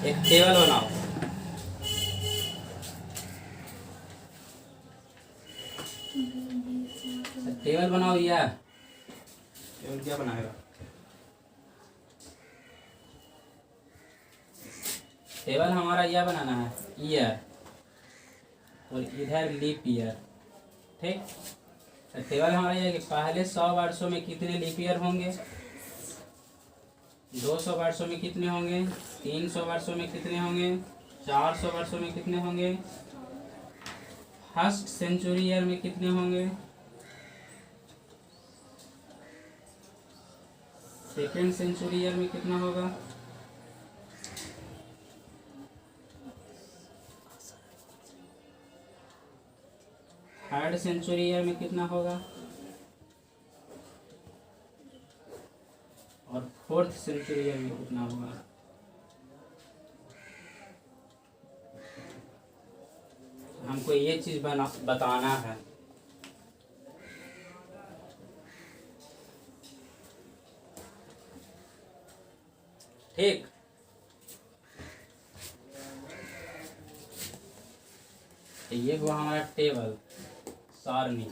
एक टेबल बनाओ। टेबल बनाओ या टेबल क्या बनाएगा, टेबल हमारा यह बनाना है ईयर और इधर लीप ईयर। ठीक, तो टेबल हमारा यह है कि पहले 100 वर्षों में कितने लीप ईयर होंगे, 200 वर्षों में कितने होंगे, 300 वर्षों में कितने होंगे, 400 वर्षों में कितने होंगे, फर्स्ट सेंचुरी ईयर में कितने होंगे, सेकेंड सेंचुरी ईयर में कितना होगा, थर्ड सेंचुरी ईयर में कितना होगा, और फोर्थ सेंचुरी ईयर में कितना होगा। हमको ये चीज बताना है। ठीक, ये हुआ हमारा टेबल सारणी।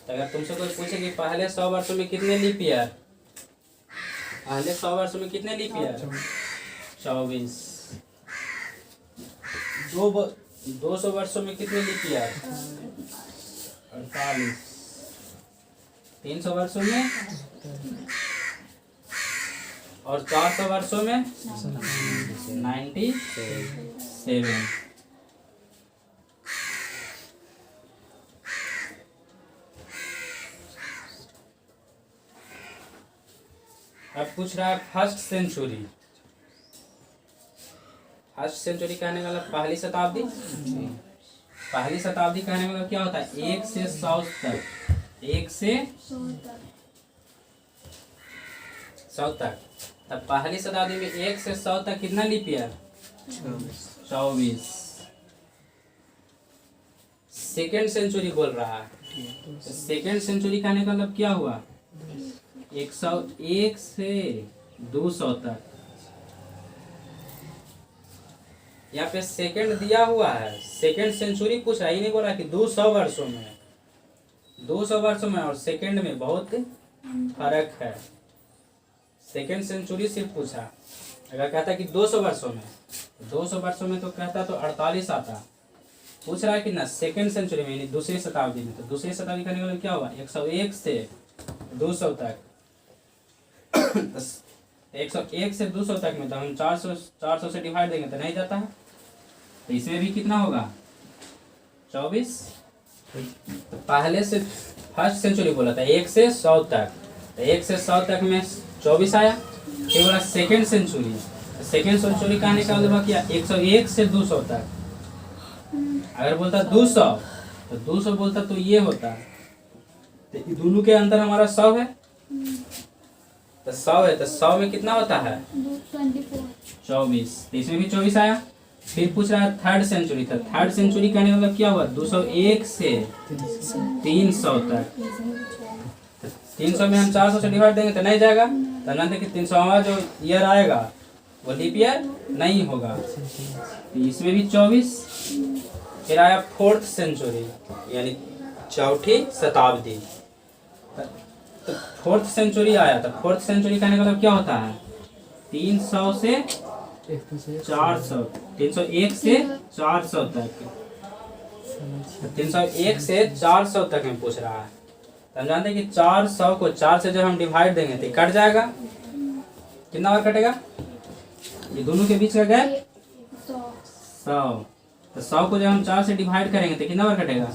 तो अगर तुमसे कोई पूछे कि पहले 100 वर्षों में कितने लीप ईयर, पहले 100 वर्षों में कितने लीप ईयर, 24। 200 वर्षों में कितने लीप ईयर, 48। 300 वर्षों में और 400 वर्षों में 97। अब पूछ रहा है फर्स्ट सेंचुरी। फर्स्ट सेंचुरी कहने वाला पहली शताब्दी। पहली शताब्दी कहने वाला क्या होता है, 1 से 100 तक, 1 से 100 तक। तब पहली शताब्दी में 1 से 100 तक कितना लीप ईयर, 24। सेकेंड सेंचुरी बोल रहा है, तो सेकेंड सेंचुरी कहने का मतलब क्या हुआ, 101 से 200 तक। यहाँ पे सेकेंड दिया हुआ है, सेकेंड सेंचुरी पूछ रहा, ही नहीं बोला कि 200 वर्षों में। 200 वर्षों में और सेकेंड में बहुत फर्क है। सेकेंड सेंचुरी सिर्फ पूछा। अगर कहता कि 200 वर्षों में, 200 वर्षों में तो कहता तो 48 आता। पूछ रहा है कि ना सेकेंड सेंचुरी में, यानी दूसरी शताब्दी में। तो दूसरी शताब्दी करने वाले क्या हुआ, 101 से 200 तक। 101 से 200 तक में तो हम 400 से डिवाइड देंगे तो नहीं जाता है। तो इसमें भी कितना होगा, 24। पहले से फर्स्ट सेंचुरी बोला था 1 से 100 तक। तो 1 से 100 तक में 24 आया। फिर बोला सेकेंड सेंचुरी, सेकेंड सेंचुरी का निकाल देगा क्या 101 से 200 तक। अगर बोलता 200 तो 200 बोलता तो ये होता, तो ये दोनों के अंदर हमारा 100 है, तो 100 है, तो 100 में कितना होता है 24, तो इसमें भी 24 आया। फिर पूछ रहा है थर्ड सेंचुरी था, थर्ड सेंचुरी का मतलब क्या हुआ 201 से 300 तक। 300 में हम 400 से डिवाइड देंगे तो नहीं जाएगा, तो जानते कि 300वां जो ईयर आएगा वो लीप ईयर नहीं होगा। तो इसमें भी 24। फिर आया फोर्थ सेंचुरी यानी चौथी शताब्दी, तो फोर्थ सेंचुरी आया। तो फोर्थ सेंचुरी का मतलब क्या होता है 300 से 400, 301 से 400 तक, 301 से 400 तक में पूछ रहा है। तो हम जानते हैं कि 400 को 4 से जब हम डिवाइड देंगे तो कट जाएगा, कितना बार कटेगा ये दोनों के बीच का गैप 100। तो 100 को जब हम 4 से डिवाइड करेंगे तो कितना बार कटेगा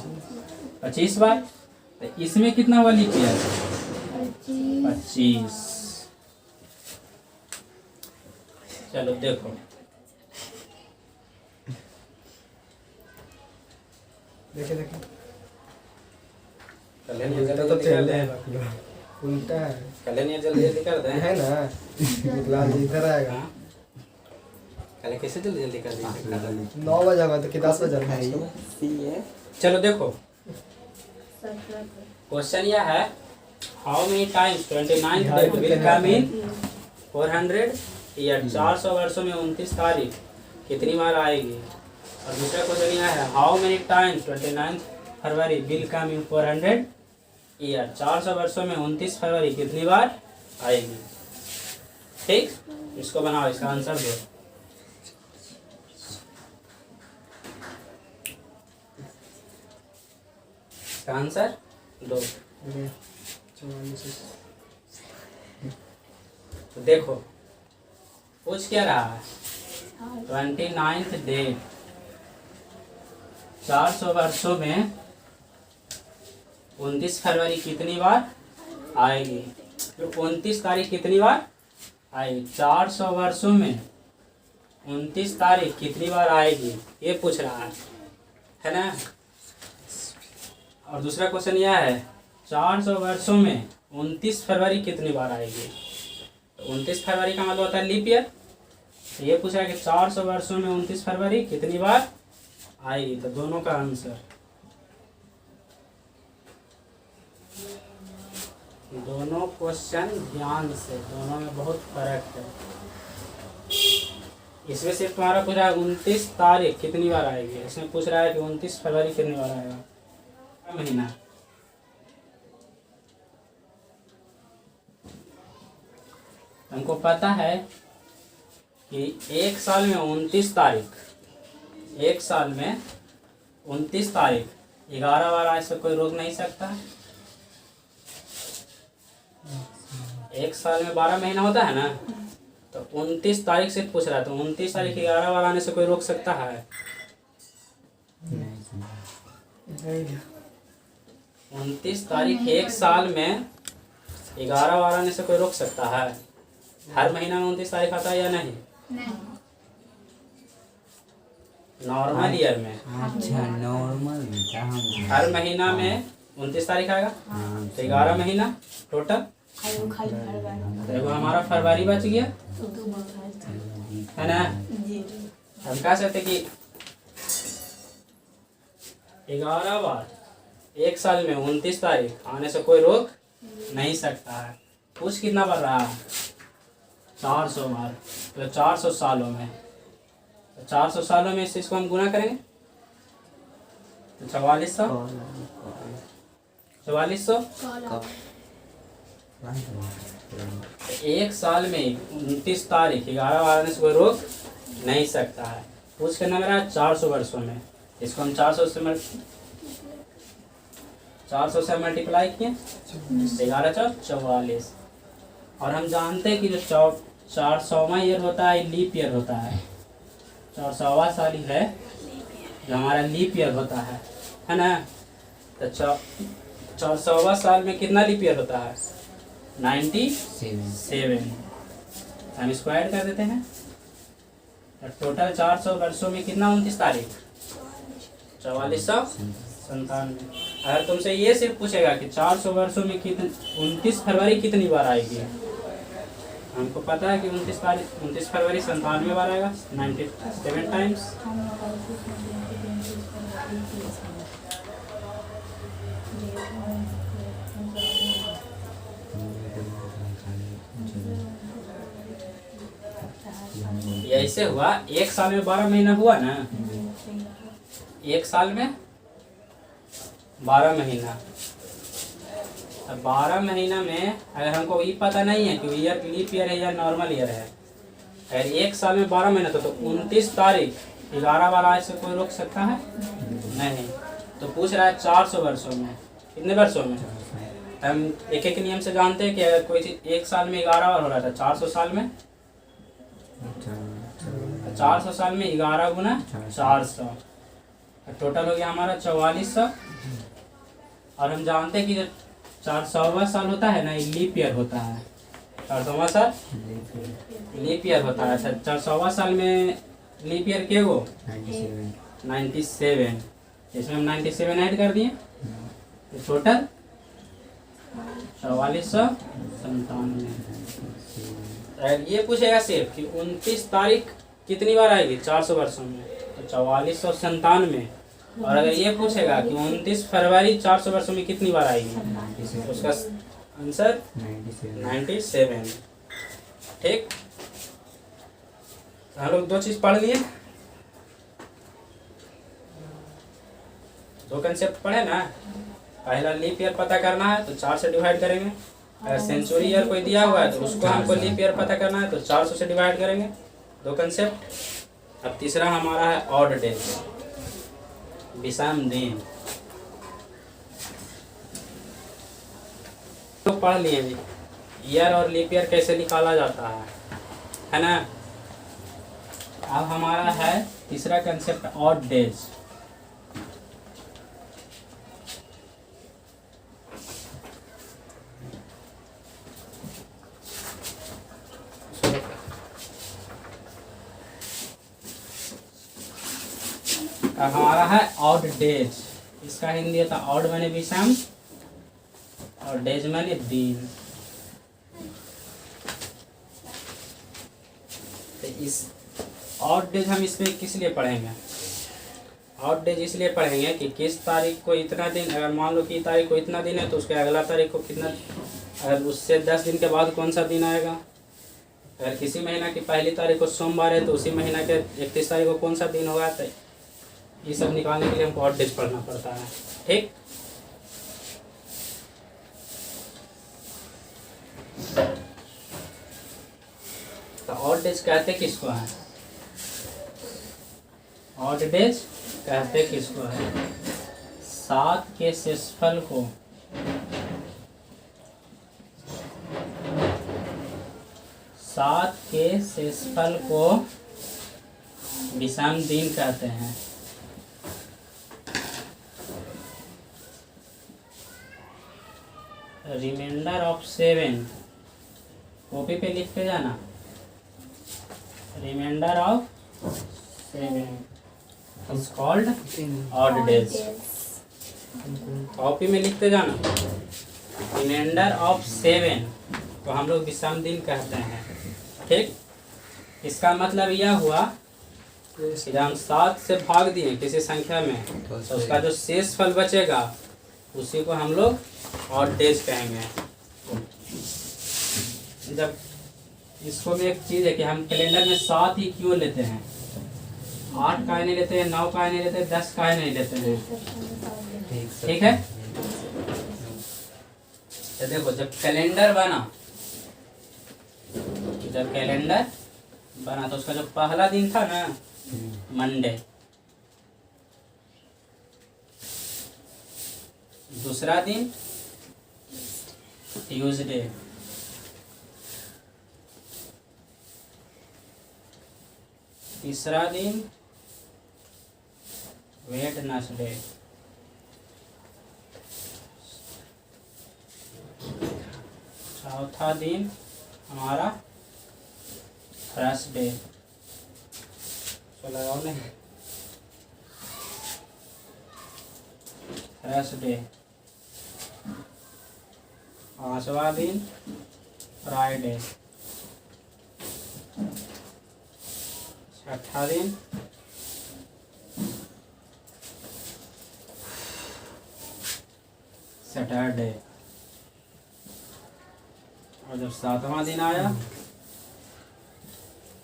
25 बार। तो इसमें कितना हुआ लीप ईयर 25। चलो देखो देखे देखे कल्याण तो चल रहा है उल्टा है जल्दी जल्दी कर दें है ना निकला इधर आएगा। कल कैसे जल्दी जल्दी कर दें 9 बजे होगा तो कि 10 बजे है। चलो देखो क्वेश्चन यह है how many times 29th date will come in 400 year, 400 वर्षों में 29 तारीख कितनी बार आएगी। और दूसरा क्वेश्चन यह है how many times 29th February will come in 400 year, 400 वर्षों में 29 फरवरी कितनी बार आएगी। ठीक, इसको बनाओ, इसका आंसर दो। इसका आंसर दो। तो देखो पूछ क्या रहा है 29th डेट, 400 वर्षों में 29 फरवरी कितनी बार आएगी, तो 29 तारीख कितनी बार आएगी, 400 वर्षों में 29 तारीख कितनी बार आएगी ये पूछ रहा है ना। और दूसरा क्वेश्चन यह है 400 वर्षों में 29 फरवरी कितनी बार आएगी, तो 29 फरवरी का मतलब होता है लीप ईयर। तो ये पूछ रहा है कि 400 वर्षों में 29 फरवरी कितनी बार आएगी, तो दोनों का आंसर, दोनों क्वेश्चन ध्यान से, दोनों में बहुत फर्क है। इसमें सिर्फ तुम्हारा पूछ रहा है 29 तारीख कितनी बार आएगी, इसमें पूछ रहा है कि 29 फरवरी कितनी बार आएगा महीना। हमको पता है कि एक साल में 29 तारीख, एक साल में 29 तारीख 11 बार आज से कोई रोक नहीं सकता। एक साल में 12 महीना होता है ना, तो 29 तारीख से पूछ रहा है, तो 29 तारीख 11 बार आने से कोई रोक सकता है 29 तारीख एक साल में 11 बार आने से कोई रोक सकता है। हर महीना में 29 तारीख आता है या नहीं, नॉर्मल ईयर में। अच्छा नॉर्मल हर महीना में 29 तारीख आएगा, तो 11 महीना टोटल, तो हमारा फरवरी बच गया है ना। हम कह सकते कि 11 बार एक साल में 29 तारीख आने से कोई रोक नहीं सकता है। पूछ कितना बढ़ रहा है 400 बार, तो 400 सालों में, तो 400 सालों में इस चीज को हम गुना करेंगे तो 4400 एक साल में 29 तारीख 11 बार आने से कोई रोक नहीं सकता है। पूछ करना मेरा 400 वर्षों में, इसको हम 400 से मल्टीप्लाई किए 11×4 = 44। और हम जानते हैं कि जो 400वां ईयर होता है लीप ईयर होता है, 400वां साल ही है जो हमारा लीप ईयर होता है ना। तो 400वां साल में कितना लीप ईयर होता है 97। हम इसको ऐड कर देते हैं। टोटल 400 वर्षों में कितना 29 तारीख 4497। अगर तुमसे ये सिर्फ पूछेगा कि 400 वर्षों में कितने 29 फरवरी कितनी बार आएगी, हमको पता है कि 29 फरवरी 97 बार आएगा, 97 टाइम्स। ये ऐसे हुआ, एक साल में 12 महीना हुआ ना, एक साल में 12 महीना। अब 12 महीना में अगर हमको ये पता नहीं है कि ईयर लीप ईयर है या नॉर्मल ईयर है, अगर एक साल में 12 महीना तो 29 तारीख 11 बार आज से कोई रोक सकता है नहीं। तो पूछ रहा है 400 वर्षों में, कितने वर्षों में? हम एक एक नियम से जानते हैं कि अगर कोई चीज एक साल में 11 बार हो रहा था, 400 साल में 400 साल में 11 गुना 400, टोटल हो गया हमारा 4400। और हम जानते हैं कि जो 400वां साल होता है ना, ये लीप ईयर होता है। 400वां साल लीप ईयर होता है। अच्छा, 400वां साल में लीप ईयर के वो 97, इसमें हम 97 ऐड कर दिए, टोटल 4497। ये पूछेगा सिर्फ कि 29 तारीख कितनी बार आएगी 400 वर्षों में, तो 4497। और अगर ये पूछेगा कि 29 फरवरी 400 वर्षों में कितनी बार आएगी, तो उसका आंसर 97। ठीक, हम लोग दो चीज पढ़ लिए, दो कंसेप्ट पढ़े ना। पहला लीप ईयर पता करना है तो 4 से डिवाइड करेंगे। अगर सेंचुरी ईयर कोई दिया हुआ है तो उसको हमको लीप ईयर पता करना है तो 400 से डिवाइड करेंगे। दो कंसेप्ट। अब तीसरा हमारा है ऑड डेज, विषम दिन। तो पढ़ लिए भी ईयर और लीप ईयर कैसे निकाला जाता है ना। अब हमारा है तीसरा कंसेप्ट ऑड डेज। हमारा है ऑड डेज, इसका हिंदी होता है ऑड माने विषम और डेज माने दिन। तो इस ऑड डेज हम इसमें किस लिए पढ़ेंगे? ऑड डेज इसलिए पढ़ेंगे कि किस तारीख को इतना दिन, अगर मान लो कि तारीख को इतना दिन है तो उसके अगला तारीख को कितना, अगर उससे 10 दिन के बाद कौन सा दिन आएगा। अगर किसी महीना की पहली तारीख को सोमवार है तो उसी महीना के 31 तारीख को कौन सा दिन होगा। तो ये सब निकालने के लिए हमको ऑड डेज पढ़ना पड़ता है। ठीक, तो ऑड डेज कहते किसको है? ऑड डेज कहते किसको है? 7 के शेषफल को 7 के शेषफल को विषम दिन कहते हैं। रिमाइंडर ऑफ 7 कॉपी पे लिख के जाना। Reminder of 7 is called odd days. Copy में लिखते जाना। रिमाइंडर ऑफ 7 को हम लोग विषम दिन कहते हैं। ठीक, इसका मतलब यह हुआ कि जब हम 7 से भाग दिए किसी संख्या में तो उसका जो शेष फल बचेगा उसी को हम लोग ऑड डेज कहेंगे। जब इसको भी एक चीज़ है कि हम कैलेंडर में 7 ही क्यों लेते हैं, 8 काहे नहीं लेते हैं, 9 काहे नहीं लेते हैं, 10 काहे नहीं लेते हैं। ठीक है, तो देखो जब कैलेंडर बना तो उसका जो पहला दिन था ना मंडे, दूसरा दिन ट्यूसडे, तीसरा दिन वेडनेसडे, चौथा दिन हमारा थर्सडे। तो लगाओ नहीं, थर्सडे। पांचवा दिन फ्राइडे। छठा दिन सैटरडे। और जब सातवां दिन आया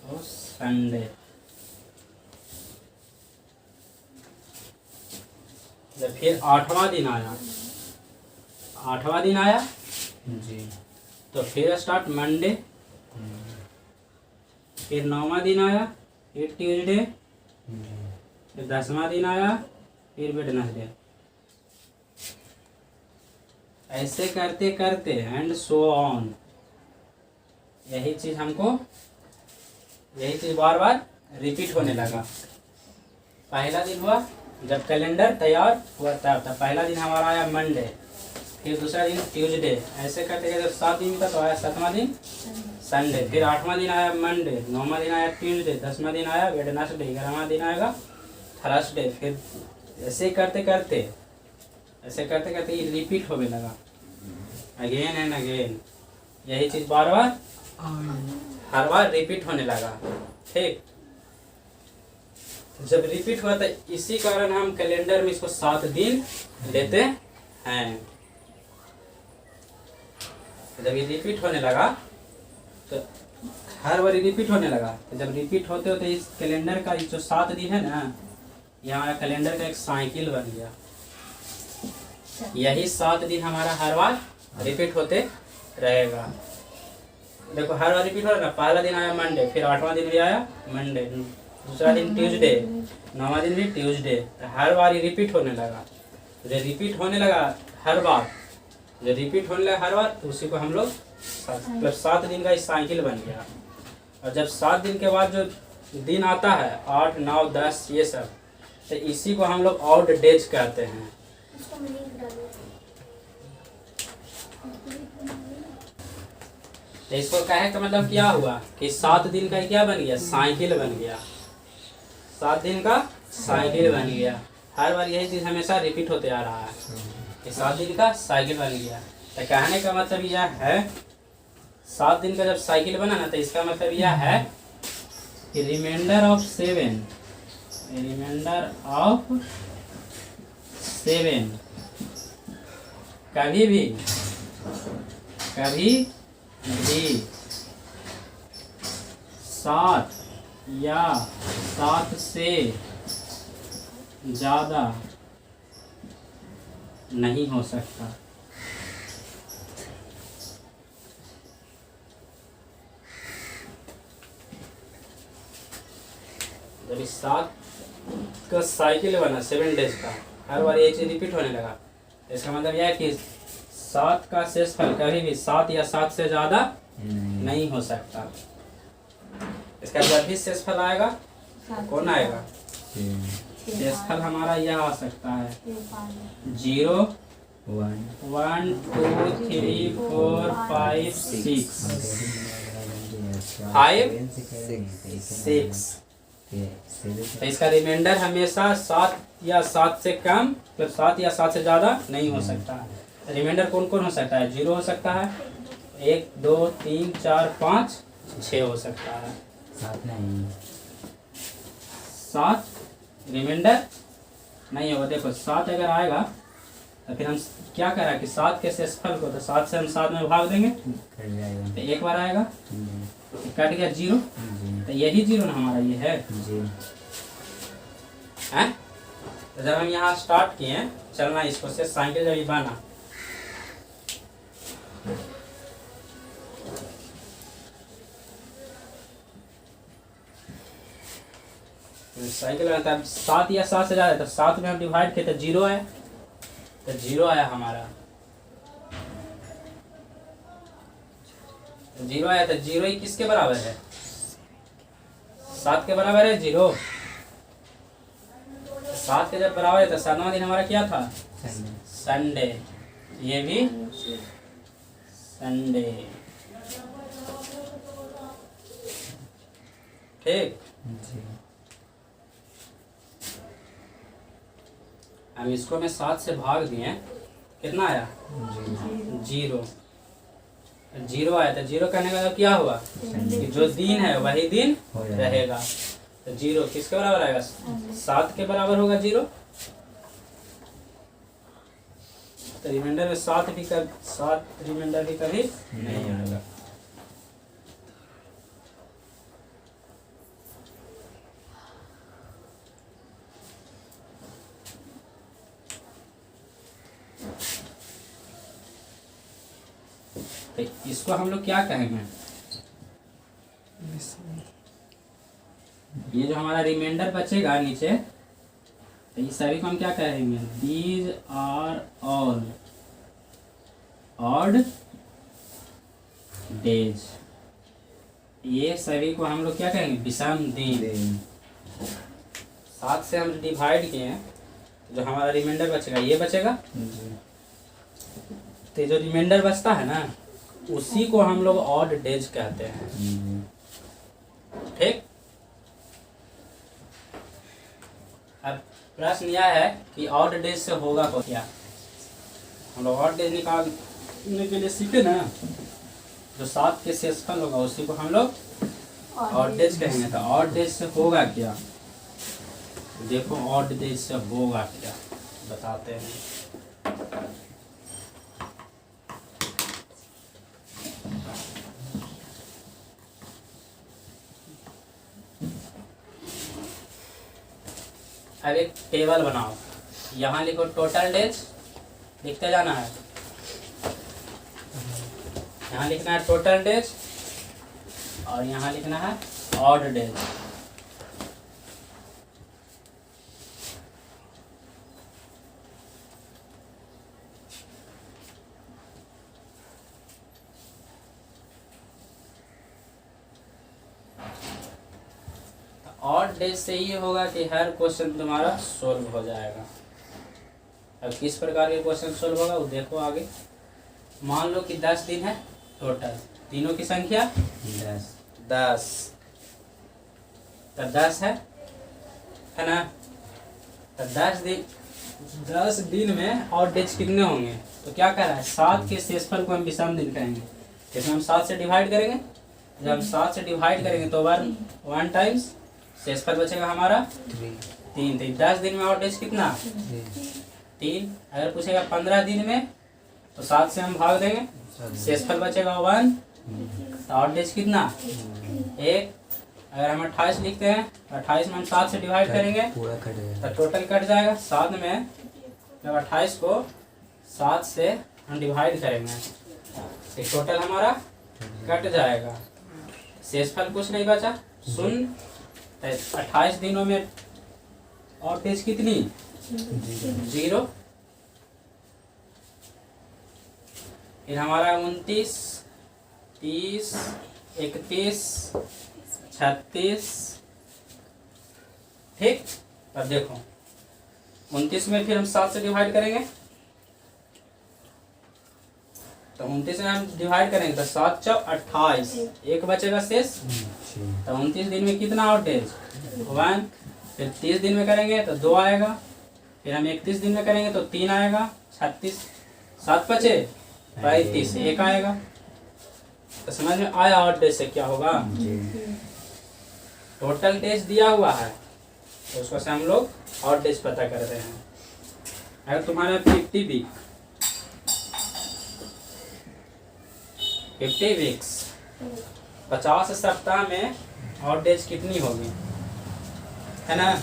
तो संडे। जब फिर आठवां दिन आया, जी। तो फिर स्टार्ट मंडे। फिर नौवां दिन आया, फिर ट्यूसडे। फिर 10वां दिन आया, फिर वेडनेसडे। ऐसे करते करते एंड सो ऑन। यही चीज बार बार रिपीट होने लगा। पहला दिन हुआ जब कैलेंडर तैयार हुआ था, पहला दिन हमारा आया मंडे, फिर दूसरा दिन ट्यूसडे। ऐसे करते करते 7 दिन था, तो आया 7वां दिन संडे। फिर 8वां दिन आया मंडे, 9वां दिन आया ट्यूसडे, 10वां दिन आया वेडनेसडे, 11वां दिन आएगा थर्सडे। फिर ऐसे करते करते ये रिपीट होने लगा अगेन एंड अगेन। यही चीज बार बार हर बार रिपीट होने लगा। ठीक, जब रिपीट हुआ था, इसी कारण हम कैलेंडर में इसको 7 दिन लेते हैं। जब ये रिपीट होने लगा तो हर बार रिपीट होने लगा, तो जब रिपीट होते होते इस कैलेंडर का जो 7 दिन है ना, यहाँ कैलेंडर का एक साइकिल बन गया। यही 7 दिन हमारा हर बार रिपीट होते रहेगा। देखो हर बार रिपीट हो रहा है ना। पहला दिन आया मंडे, फिर 8वां दिन भी आया मंडे, दूसरा दिन ट्यूसडे, 9वां दिन भी ट्यूसडे। तो हर बार ये रिपीट होने लगा। जो रिपीट होने लगा हर बार, तो उसी को हम लोग 7 दिन का साइकिल बन गया। और जब 7 दिन के बाद जो दिन आता है 8, 9, 10 ये सब, तो इसी को हम लोग ऑड डेज कहते हैं। तो इसको कहे का मतलब क्या हुआ कि 7 दिन का क्या बन गया, साइकिल बन गया। 7 दिन का साइकिल बन गया। हर बार यही चीज हमेशा रिपीट होते आ रहा है कि 7 दिन का साइकिल बन गया। तो कहने का मतलब यह है, 7 दिन का जब साइकिल बना ना, तो इसका मतलब यह है कि रिमाइंडर ऑफ 7 कभी भी 7 या 7 से ज़्यादा नहीं हो सकता। जब इस 7 का साइकिल बना 7 डेज का, हर बार ये चीज रिपीट होने लगा, इसका मतलब यह है कि 7 का शेषफल कभी भी 7 या 7 से ज़्यादा नहीं हो सकता। इसका जब भी शेषफल आएगा, कौन आएगा? शेषफल हमारा यह आ सकता है 0, 1, 2, 3, 4, 5, 6। तो इसका रिमाइंडर हमेशा 7 या 7 से कम, मतलब 7 या 7 से ज़्यादा नहीं हो सकता। रिमाइंडर कौन कौन हो सकता है? 0 हो सकता है, 1, 2, 3, 4, 5, 6 हो सकता है। 7 रिमाइंडर नहीं होगा। देखो 7 अगर आएगा तो फिर हम क्या करें कि 7 के शेषफल को, तो 7 से हम 7 में भाग देंगे तो एक बार आएगा, कट गया 0। तो यही 0 ना हमारा ये है। तो जब हम यहाँ स्टार्ट किए चलना इसको से, साइकिल जब ये बना, साइकिल बनता है 7 या 7 से ज़्यादा, तो 7 में हम डिवाइड किए तो 0 है, तो 0 आया हमारा। 0 आया तो 0 ही किसके बराबर है? 7 के बराबर है 0। 7 के जब बराबर है तो 7वां दिन हमारा क्या था? संडे। ये भी संडे। ठीक। जी हम इसको में 7 से भाग दिए, कितना आया? जी 0। 0 आया था। 0 करने का मतलब क्या हुआ कि जो दिन है वही दिन हो जाएगा। रहेगा। तो 0 किसके बराबर आएगा? 7 के बराबर होगा 0। तो रिमाइंडर में 7 रिमाइंडर भी कभी नहीं आएगा। तो इसको हम लोग क्या कहेंगे? ये जो हमारा रिमाइंडर बचेगा नीचे, तो इस सभी को हम क्या कहेंगे? These are all odd days. ये सभी को हम लोग क्या कहेंगे? विषम दिन। 7 से हम डिवाइड किए हैं, तो जो हमारा रिमाइंडर बचेगा ये बचेगा। जी तो जो रिमाइंडर बचता है ना, उसी को हम लोग ऑड डेज कहते हैं। ठीक। अब प्रश्न यह है कि ऑड डेज से होगा तो क्या? हम लोग ऑड डेज निकालने के लिए सीखे ना, जो 7 के शेषफल होगा उसी को हम लोग ऑड डेज कहेंगे। तो ऑड डेज से होगा क्या? देखो ऑड डेज से होगा क्या, बताते हैं। अब एक टेबल बनाओ, यहाँ लिखो टोटल डेज, लिखते जाना है। यहाँ लिखना है टोटल डेज और यहाँ लिखना है ऑड डेज। ऑड डेज से ये होगा कि हर क्वेश्चन तुम्हारा सोल्व हो जाएगा। अब किस प्रकार के क्वेश्चन सोल्व होगा वो देखो आगे। मान लो कि 10 दिन है टोटल, दिनों की संख्या 10। तो 10 है ना? तो 10 दिन में ऑड डेज कितने होंगे? तो क्या कह रहा है? 7 के शेषफल को हम विषम दिन कहेंगे। इसमें हम 7 से डिवाइड करेंगे। जब हम 7 से डिवाइड करेंगे तो 1 टाइम्स शेषफल बचेगा हमारा 3। तो 10 दिन में ऑड डेज कितना? 3। अगर पूछेगा 15 दिन में तो 7 से हम भाग देंगे, शेषफल बचेगा 1। तो ऑड डेज कितना? 1। अगर हम 28 लिखते हैं तो 28 में हम 7 से डिवाइड करेंगे पूरा कट तो टोटल कट जाएगा। 7 में जब 28 को 7 से हम डिवाइड करेंगे तो टोटल हमारा कट जाएगा। शेषफल कुछ नहीं बचा, 0। 28 दिनों में ऑड डेज कितनी? 0। फिर हमारा 29, 30, 31, 36। ठीक। अब देखो 29 में फिर हम 7 से डिवाइड करेंगे, तो 29 में हम डिवाइड करेंगे तो 7 चौ 28, 1 बचेगा शेष। तो 29 दिन में कितना ऑड डेज? 1। फिर 30 दिन में करेंगे तो 2 आएगा। फिर हम 31 दिन में करेंगे तो 3 आएगा। 36, 7 बचे 35, 1 आएगा। तो समझ में आया ऑड डेज से क्या होगा? टोटल डेज दिया हुआ है तो उसको से हम लोग ऑड डेज पता करते हैं। अगर तुम्हारा 50 वीक्स 50 सप्ताह में ऑड डेज कितनी होगी, है ना?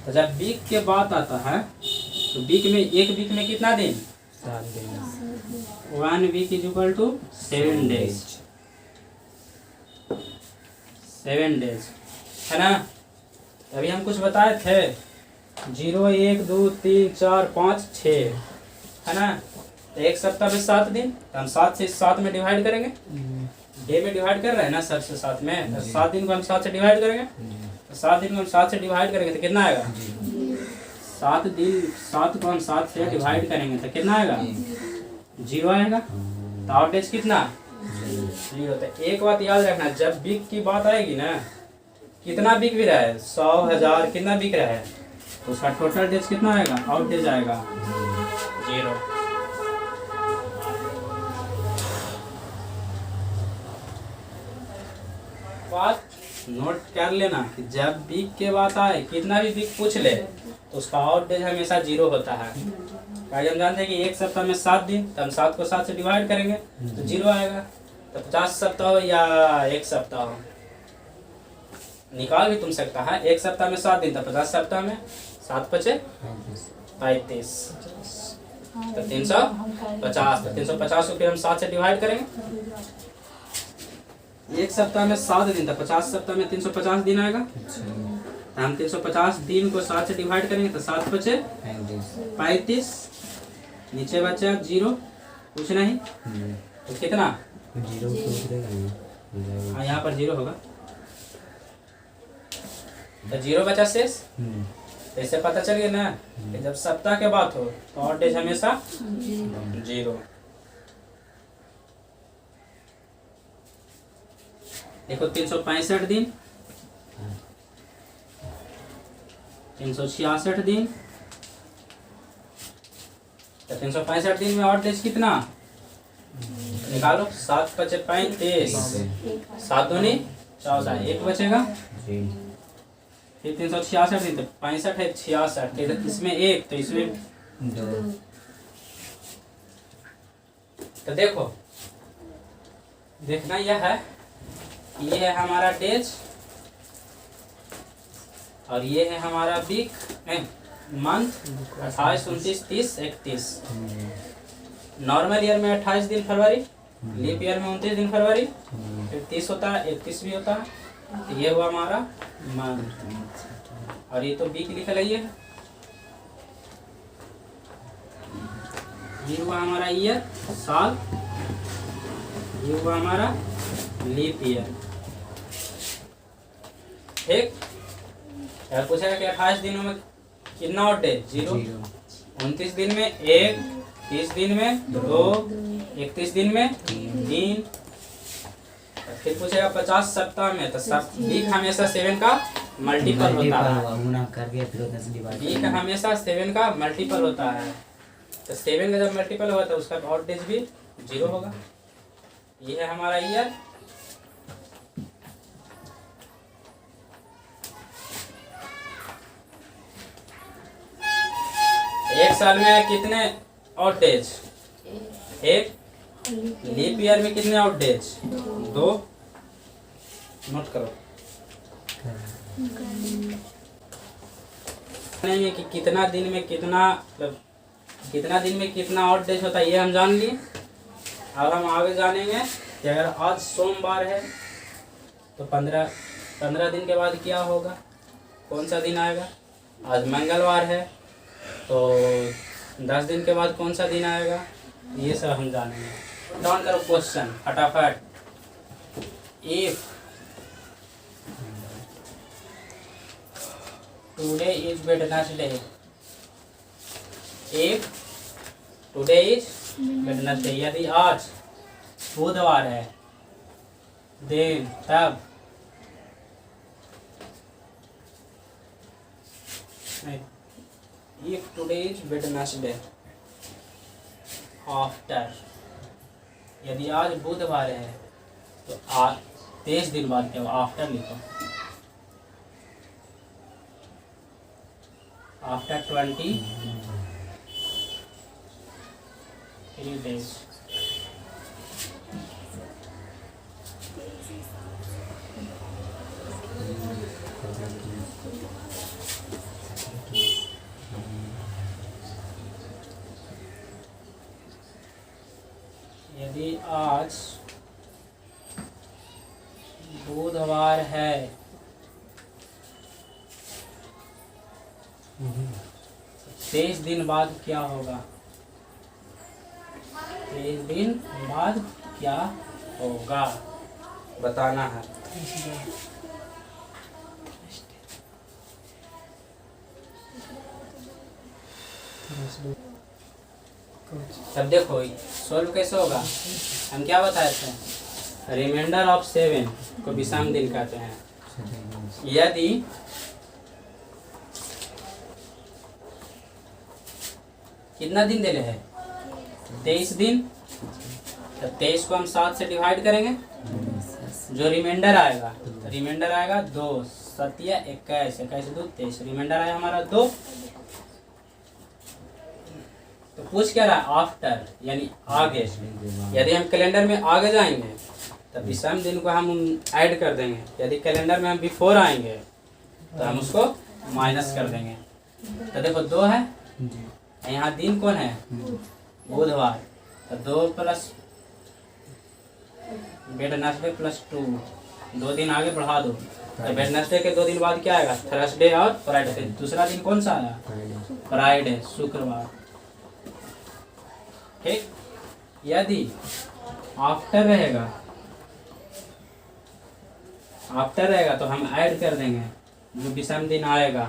तो जब वीक के बात आता है तो एक वीक में कितना दिन? 7 दिन। 1 week is equal to 7 days. 7 days, है ना? अभी हम कुछ बताए थे 0, 1, 2, 3, 4, 5, 6, है ना? तो एक सप्ताह में 7 दिन, तो हम 7 से 7 में डिवाइड करेंगे। डे में डिवाइड कर रहे हैं ना 7 से 7 में, तो 7 दिन को हम 7 से डिवाइड करेंगे। तो 7 दिन को हम 7 से डिवाइड करेंगे तो कितना आएगा? 7 को हम 7 से डिवाइड करेंगे तो कितना आएगा? 0 आएगा। तो ऑड डेज कितना? जीरो। तो एक बात याद रखना, जब बिग की बात आएगी ना, कितना बिक भी रहा है, 100 1000 कितना बिक रहा है, तो उसका टोटल डेज कितना आएगा, आउट डेज आएगा 0। बात नोट कर लेना कि जब बिग के बात आए, कितना भी बिग पूछ ले, तो उसका आउट डेज हमेशा 0 होता है। हम जानते हैं कि एक सप्ताह में 7 दिन, तो हम 7 को 7 से डिवाइड करेंगे तो 0 आएगा। तो 50 सप्ताह हो या एक सप्ताह हो, निकाल भी तुम सकता है। एक सप्ताह में 7 दिन, तो 50 सप्ताह में 7 पचे 35, तो 350। तो 350 को फिर हम 7 से डिवाइड करेंगे। एक सप्ताह में 7 दिन, तो 50 सप्ताह में 350 दिन आएगा। तो हम 350 दिन को 7 से डिवाइड करेंगे, तो 7 बचे 35, नीचे बचा 0, कुछ नहीं, तो कितना, हाँ यहाँ पर 0 होगा, तो 0 बचा शेष। तो इससे पता चल गया ना कि जब सप्ताह के बात हो तो आउट डेज हमेशा 0। देखो 365 दिन, 366 दिन, तो 365 दिन में आउट डेज कितना निकालो, 7 बचे 35, 7 दूनी 14, 1 बचेगा। फिर 366 दिन, तो 65 है 66, इसमें 1, तो इसमें 2। तो देखो, देखना यह है, ये है हमारा डेज और ये है हमारा वीक, मंथ 28 29 30 31। नॉर्मल ईयर में 28 दिन फरवरी, लीप ईयर में 29 दिन फरवरी, फिर 30 होता है, 31 भी होता है। तो ये हुआ हमारा मंथ, और ये तो वीक लिखा है, ये हुआ हमारा ईयर साल, ये हुआ हमारा लीप ईयर। ठीक, यार पूछेगा कि 28 दिनों में कितना आउट डेज, 0, 29 दिन में 1, 30 दिन में 2, 31 दिन में 3। फिर पूछेगा 50 सप्ताह में, तो वीक हमेशा 7 का मल्टीपल होता है। वीक हमेशा 7 का मल्टीपल होता है, तो 7 का जब मल्टीपल होगा तो उसका आउट डेज भी 0 होगा। ये है हमारा ईयर। एक साल में कितने आउट डेज, 1। लीप ईयर में कितने आउट डेज, 2। नोट करो नहीं कि कितना दिन में कितना, मतलब कितना दिन में कितना आउट डेज होता है, ये हम जान लिए। अब हम आगे जानेंगे कि अगर आज सोमवार है तो 15 दिन के बाद क्या होगा, कौन सा दिन आएगा। आज मंगलवार है तो 10 दिन के बाद कौन सा दिन आएगा, ये सब हम जानेंगे। डाउन करो क्वेश्चन फटाफट। If today is Wednesday, if today is Wednesday, यदि आज बुधवार है, देन तब if today is Wednesday, after, यदि आज बुधवार है तो 23 दिन बाद क्या, आफ्टर लिखो, आफ्टर 23 days। यदि आज बुधवार है 23 दिन बाद क्या होगा, 23 दिन बाद क्या होगा बताना है। तब देखो सोल्व कैसे होगा, हम क्या बताए थे, रिमाइंडर ऑफ 7 को विषम दिन कहते हैं। यदि कितना दिन दे रहे हैं, 23 दिन, तो 23 को हम 7 से डिवाइड करेंगे, जो रिमाइंडर आएगा, रिमाइंडर आएगा 2, 7 या 21, 21 2 23, रिमाइंडर आया हमारा 2। तो पूछ क्या रहा है, आफ्टर यानी आगे। यदि हम कैलेंडर में आगे जाएंगे तो विषम दिन को हम ऐड कर देंगे, यदि कैलेंडर में हम बिफोर आएंगे तो हम उसको माइनस कर देंगे। तो देखो 2 है, यहाँ दिन कौन है, बुधवार, तो 2 प्लस वेडनेसडे प्लस 2, 2 दिन आगे बढ़ा दो, तो वेडनेसडे के 2 दिन बाद क्या आएगा, थर्सडे और फ्राइडे। दूसरा दिन कौन सा आया, फ्राइडे, शुक्रवार। ठीक, यदि आफ्टर रहेगा, आफ्टर रहेगा तो हम ऐड कर देंगे जो विषम दिन आएगा,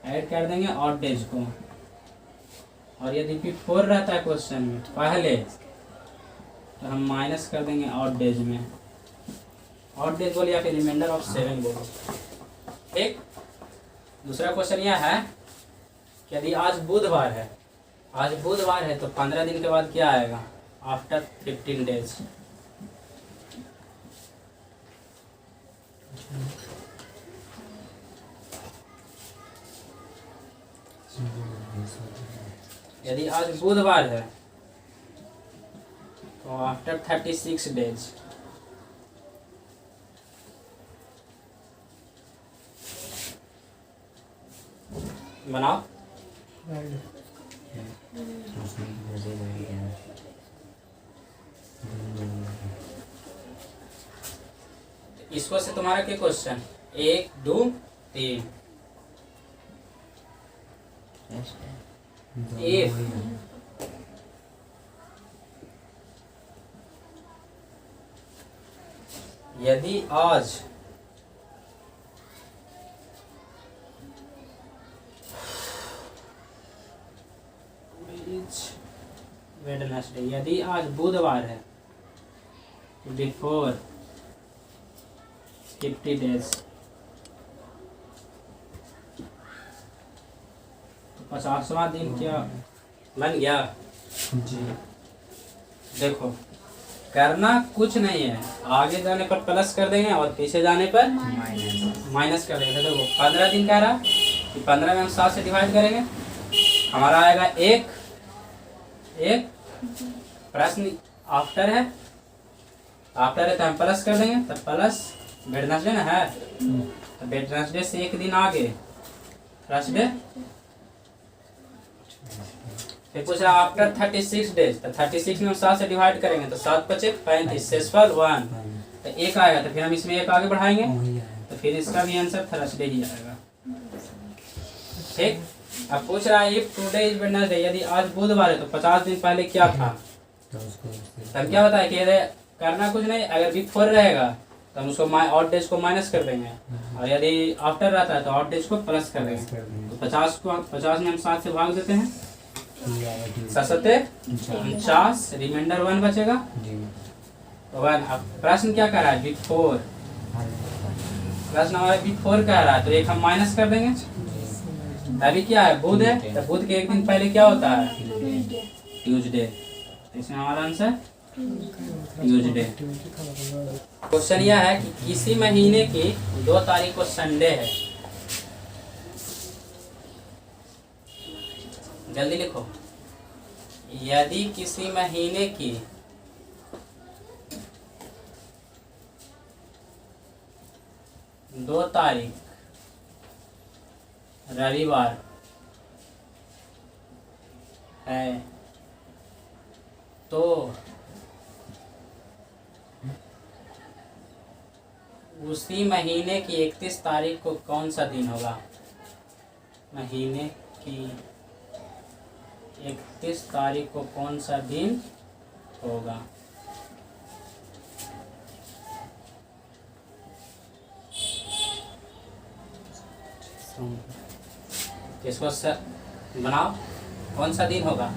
ऐड कर देंगे ऑड डेज को। और यदि बिफोर रहता है क्वेश्चन में पहले, तो हम माइनस कर देंगे ऑड डेज में। ऑड डेज बोलो या फिर रिमाइंडर ऑफ 7 बोलो। ठीक, दूसरा क्वेश्चन यह है कि यदि आज बुधवार है, आज बुधवार है तो 15 दिन के बाद क्या आएगा, आफ्टर 15 डेज। यदि आज बुधवार है तो आफ्टर 36 डेज। बनाओ। इसको से तुम्हारा क्या क्वेश्चन, 1 2 3। यदि आज वेडनेसडे, यदि आज बुधवार है, बिफोर 50 डेज, तो 50वां दिन क्या बन गया जी। देखो करना कुछ नहीं है, आगे जाने पर प्लस कर देंगे और पीछे जाने पर माइनस कर देंगे। देखो 15 दिन कह रहा कि 15 में हम 7 से डिवाइड करेंगे, हमारा आएगा 1 1। प्रश्न आफ्टर है, आफ्टर है तो हम प्लस कर देंगे, तो प्लस वेडनेसडे ना है, तो वेडनेसडे से 1 दिन आगे थर्सडे। फिर पूछ रहा आफ्टर 36 डेज, तो 36 में हम 7 से डिवाइड करेंगे, तो 7 पचे 35, शेषफल 1, तो 1 आएगा, तो फिर हम इसमें 1 आगे बढ़ाएंगे, तो फिर इसका भी आंसर थर्सडे ही आएगा। ठीक, अब पूछ रहा है इफ टुडे इज वेडनेसडे, यदि आज बुधवार है तो 50 दिन पहले क्या था, तो हम क्या बताए कि करना कुछ नहीं, अगर बिफोर रहेगा तो हम उसको ऑड डेज को माइनस कर देंगे, और यदि आफ्टर रहता है तो ऑड डेज को प्लस कर देंगे। तो 50 में हम 7 से भाग देते हैं, 7 49, रिमाइंडर 1 बचेगा, तो 1। अब प्रश्न क्या कर रहा है, बिफोर, प्रश्न हमारा बिफोर कह रहा है, तो 1 हम माइनस कर देंगे। अभी क्या है, बुध है, तो बुध के 1 दिन पहले क्या होता है, ट्यूसडे, इसमें हमारा आंसर ट्यूसडे। क्वेश्चन यह है कि किसी महीने की 2 तारीख को संडे है, जल्दी लिखो। यदि किसी महीने की 2 तारीख रविवार है, तो उसी महीने की 31 तारीख को कौन सा दिन होगा, महीने की 31 तारीख को कौन सा दिन होगा। इसको बनाओ, कौन सा दिन होगा?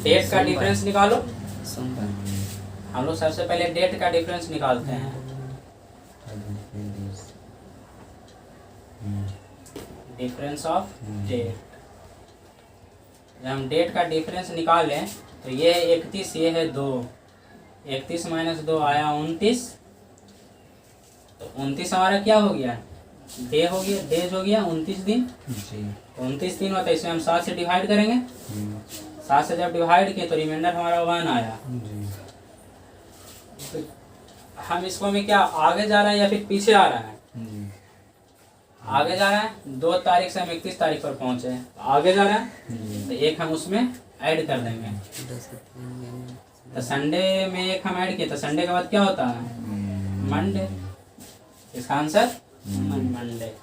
डेट का डिफरेंस निकालो। हम लोग सबसे पहले डेट का डिफरेंस निकालते हैं। Difference of date. जब हम डेट का डिफरेंस निकालें तो ये 31, ये है 2, 31 माइनस 2 आया 29। तो 29 हमारा क्या हो गया? डे हो गया, डेज हो गया 29 दिन। 29 दिन होता है, इसमें हम 7 से डिवाइड करेंगे। 7 से जब डिवाइड किए तो रिमाइंडर हमारा 1 आया। तो हम इसको में क्या आगे जा रहे हैं या फिर पीछे आ रहे हैं? आगे जा रहे हैं। 2 तारीख से हम 31 तारीख पर पहुंचे हैं, आगे जा रहे हैं। तो एक हम उसमें ऐड कर देंगे। तो संडे में एक हम ऐड किए तो संडे के बाद क्या होता है? मंडे। इसका आंसर मंडे।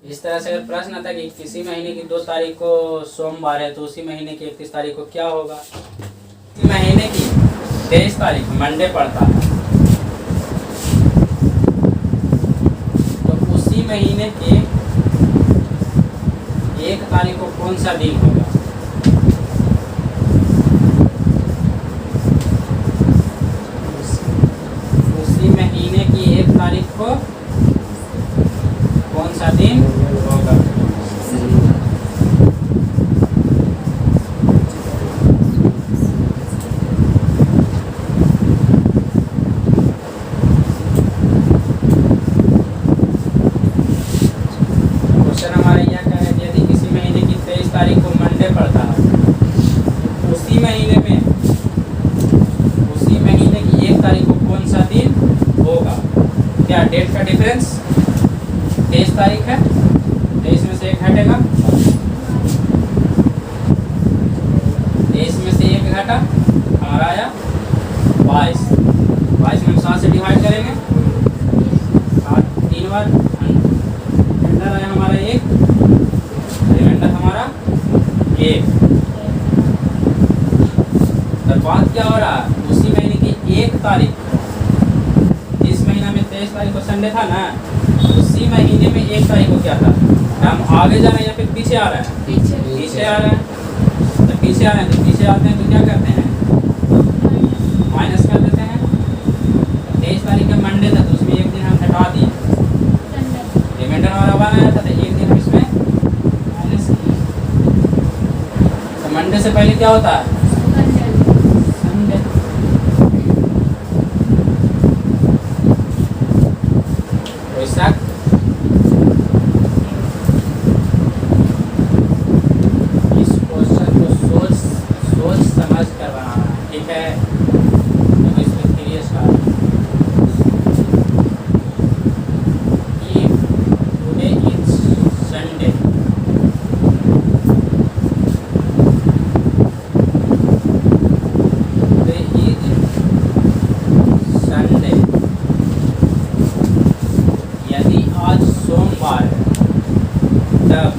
इस तरह से अगर प्रश्न आता कि किसी महीने की 2 तारीख को सोमवार है तो उसी महीने की 31 तारीख को क्या होगा? महीने की 23 तारीख मंडे पड़ता है, तो उसी महीने के 1 तारीख को कौन सा दिन होगा? उसी महीने की 1 तारीख को कौन सा दिन होगा? क्वेश्चन हमारा यह क्या है, यदि किसी महीने की 23 तारीख को मंडे पड़ता है, उसी महीने की 1 तारीख को कौन सा दिन होगा? क्या डेट का डिफरेंस 23 तारीख है, 23 में से 1 घटेगा, 23 में से 1 घटा हमारा आया 22। 22 में हम 7 से डिवाइड करेंगे, 7 3 बार, रिमाइंडर आया हमारा 1, रिमाइंडर हमारा 1। तो बात क्या हो रहा है? उसी महीने की 1 तारीख को, इस महीना में 23 तारीख को संडे था ना, उसी महीने में 1 तारीख को क्या था? हम आगे जा रहे हैं या फिर पीछे आ रहे हैं? पीछे आ रहे हैं। तो पीछे आ रहे हैं तो पीछे आते हैं तो क्या करते हैं? माइनस कर देते हैं। 23 तारीख का मंडे था तो उसमें 1 दिन हम हटा दिए, रिमाइंडर हमारा 1 आया था तो 1 दिन हम इसमें माइनस किए। तो मंडे से पहले क्या होता है? संडे। कोई शक? इस क्वेश्चन को सोच समझ कर बनाना है, ठीक है? तो इसमें 3 star. Today is Sunday, Sunday. यदि आज सोमवार है तब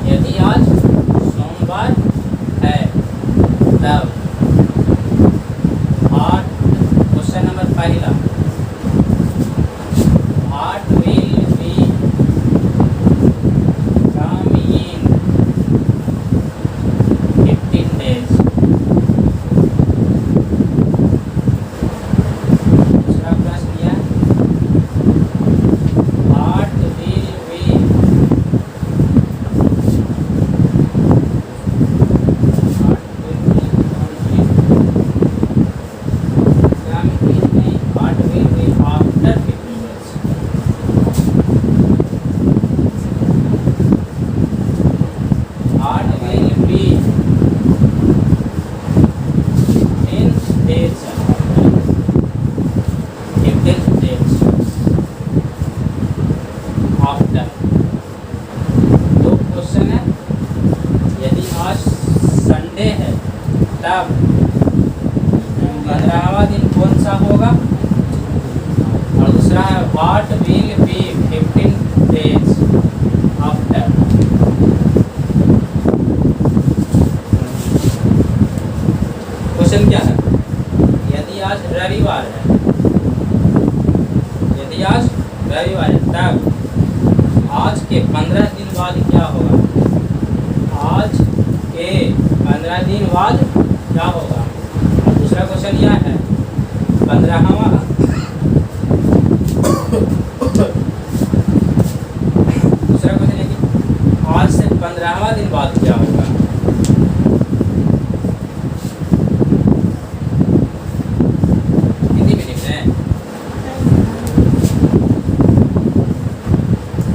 यदि आज सोमवार है तब 8, क्वेश्चन नंबर पहला, 8 will be come in 15 days। दूसरा प्रश्न यह, 8 will be come in 8 यदि आज रविवार है, यदि आज रविवार है, तब आज के 15 दिन बाद क्या होगा? आज के 15 दिन बाद क्या होगा? और दूसरा क्वेश्चन यह है 15वां, दूसरा क्वेश्चन है कि आज से 15वां दिन बाद क्या होगा? हिंदी में लिख रहे हैं,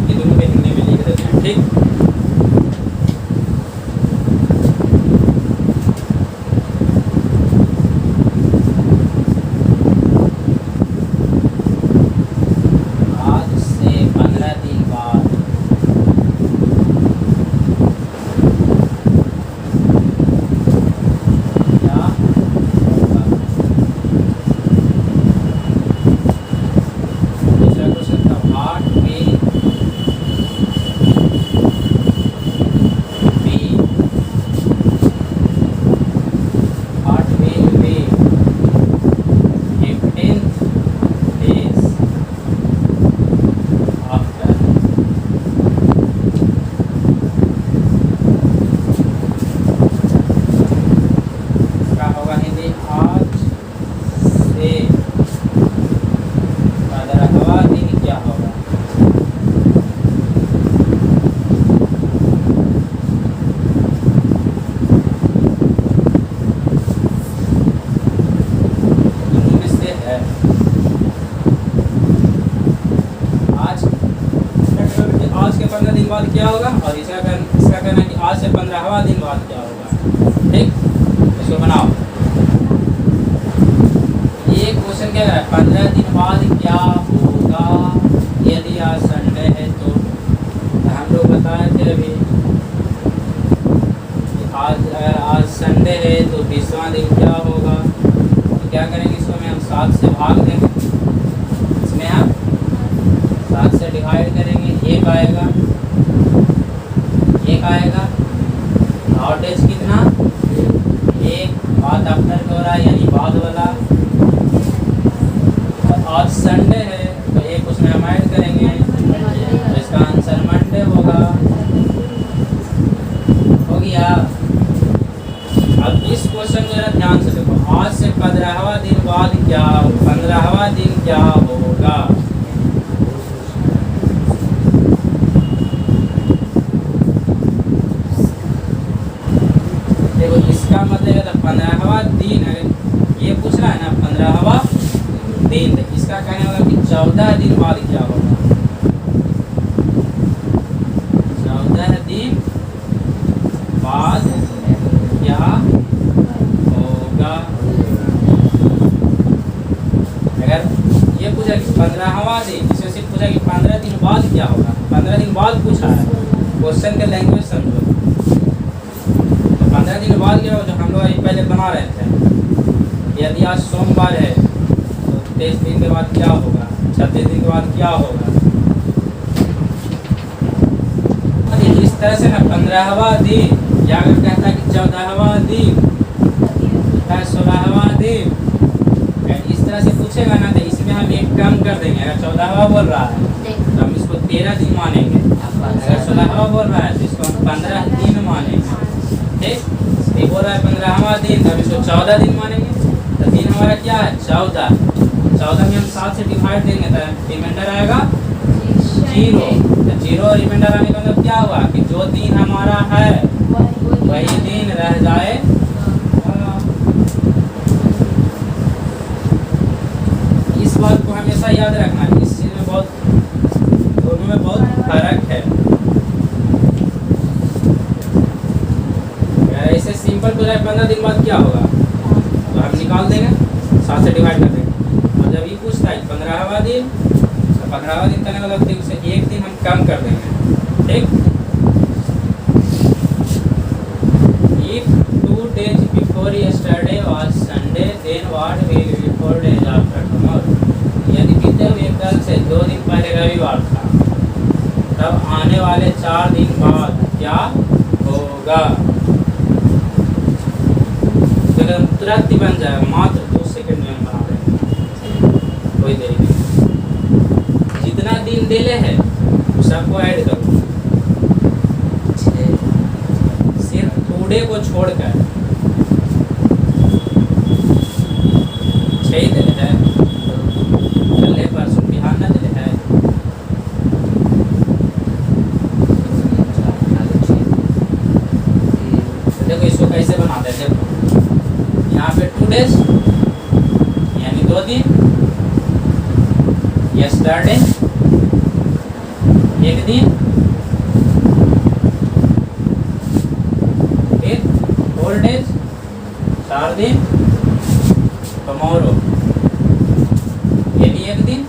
ये दोनों में हिंदी में लिख देते हैं, ठीक। आज से 15 दिन बाद क्या होगा? दूसरा क्वेश्चन था 8वें वे 15th days after। क्या होगा हिंदी? आज से 15वां दिन क्या होगा? दोनों में से है। आज के 15 दिन बाद क्या होगा, और इसका कहना है कि आज से 15वां दिन बाद क्या होगा, ठीक। इसको बनाओ। ये क्वेश्चन क्या है? 15 दिन बाद क्या होगा यदि आज संडे है तो हम लोग बताए थे अभी कि आज संडे है तो 20वां दिन क्या होगा? तो क्या करेंगे? इसको में हम 7 से भाग देंगे, इसमें हम 7 से डिवाइड करेंगे, एक आएगा, एक आएगा, और डेज कितना? एक, बाद आफ्टर हो रहा है यानी बाद वाला, और आज संडे है तो एक उसमें हम ऐड करेंगे, तो इसका आंसर मंडे होगा। हो गया। अब इस क्वेश्चन को जरा ध्यान से देखो, आज से 15वां दिन बाद क्या, 15वां दिन क्या होगा? देखो इसका मतलब है 15वां दिन, अगर ये पूछ रहा है ना 15वां दिन, तो इसका कहने वाला कि 14 दिन बाद क्या होगा? 14 दिन बाद क्या होगा? अगर ये पूछा कि 15वां दिन, इससे सिर्फ पूछा कि 15 दिन बाद क्या होगा, 15 दिन बाद पूछा है, क्वेश्चन के लैंग्वेज समझो। 15 दिन बाद क्या होगा? जो हम लोग अभी पहले बना रहे थे, यदि आज सोमवार है तो 23 दिन के बाद क्या होगा, 36 दिन के बाद क्या होगा? इस तरह से ना 15वां दिन, या अगर कहता है कि 14वां दिन, 16वां दिन, इस तरह से पूछेगा ना तो इसमें हम एक कम कर देंगे। अगर 14वां बोल रहा है तो हम इसको 13 दिन मानेंगे, अगर 16वां बोल रहा है तो इसको हम 15 दिन मानेंगे, ठीक। ये बोल रहा है 15वां दिन तो हम इसको 14 दिन मानेंगे। तो दिन हमारा क्या है? 14। 14 में हम 7 से डिवाइड देंगे तो रिमाइंडर आएगा 0। तो 0 रिमाइंडर आने का मतलब क्या हुआ कि जो दिन हमारा है वही दिन रह जाए। इस बात को हमेशा याद रखना, इस चीज में बहुत, दोनों में बहुत फर्क है। ऐसे सिंपल तो जाए 15 दिन बाद क्या होगा तो हम निकाल देंगे, 7 से डिवाइड कर देंगे। और जब ये पूछता है 15वां दिन, तो 15वां दिन करने वाला दिन से एक दिन हम कम कर देंगे, ठीक। If 2 days before yesterday was Sunday, then what will be 4 days after tomorrow? यदि बीते हुए कल से 2 दिन पहले रविवार था, तब आने वाले 4 दिन बाद क्या होगा? तुरंत ही बन जाएगा, मात्र 2 सेकंड में। कोई देरी नहीं, जितना दिन दिले है वो सबको ऐड करो, सिर्फ टुडे को छोड़कर 6 दिले है, कल परसों बिहार न दिले है, देखो इसको कैसे बनाते हैं। देखो यहाँ पे 2 डेज यानी 2 दिन, यस्टरडे 1 दिन, फिर 4 डेज 4 दिन, टुमारो ये भी 1 दिन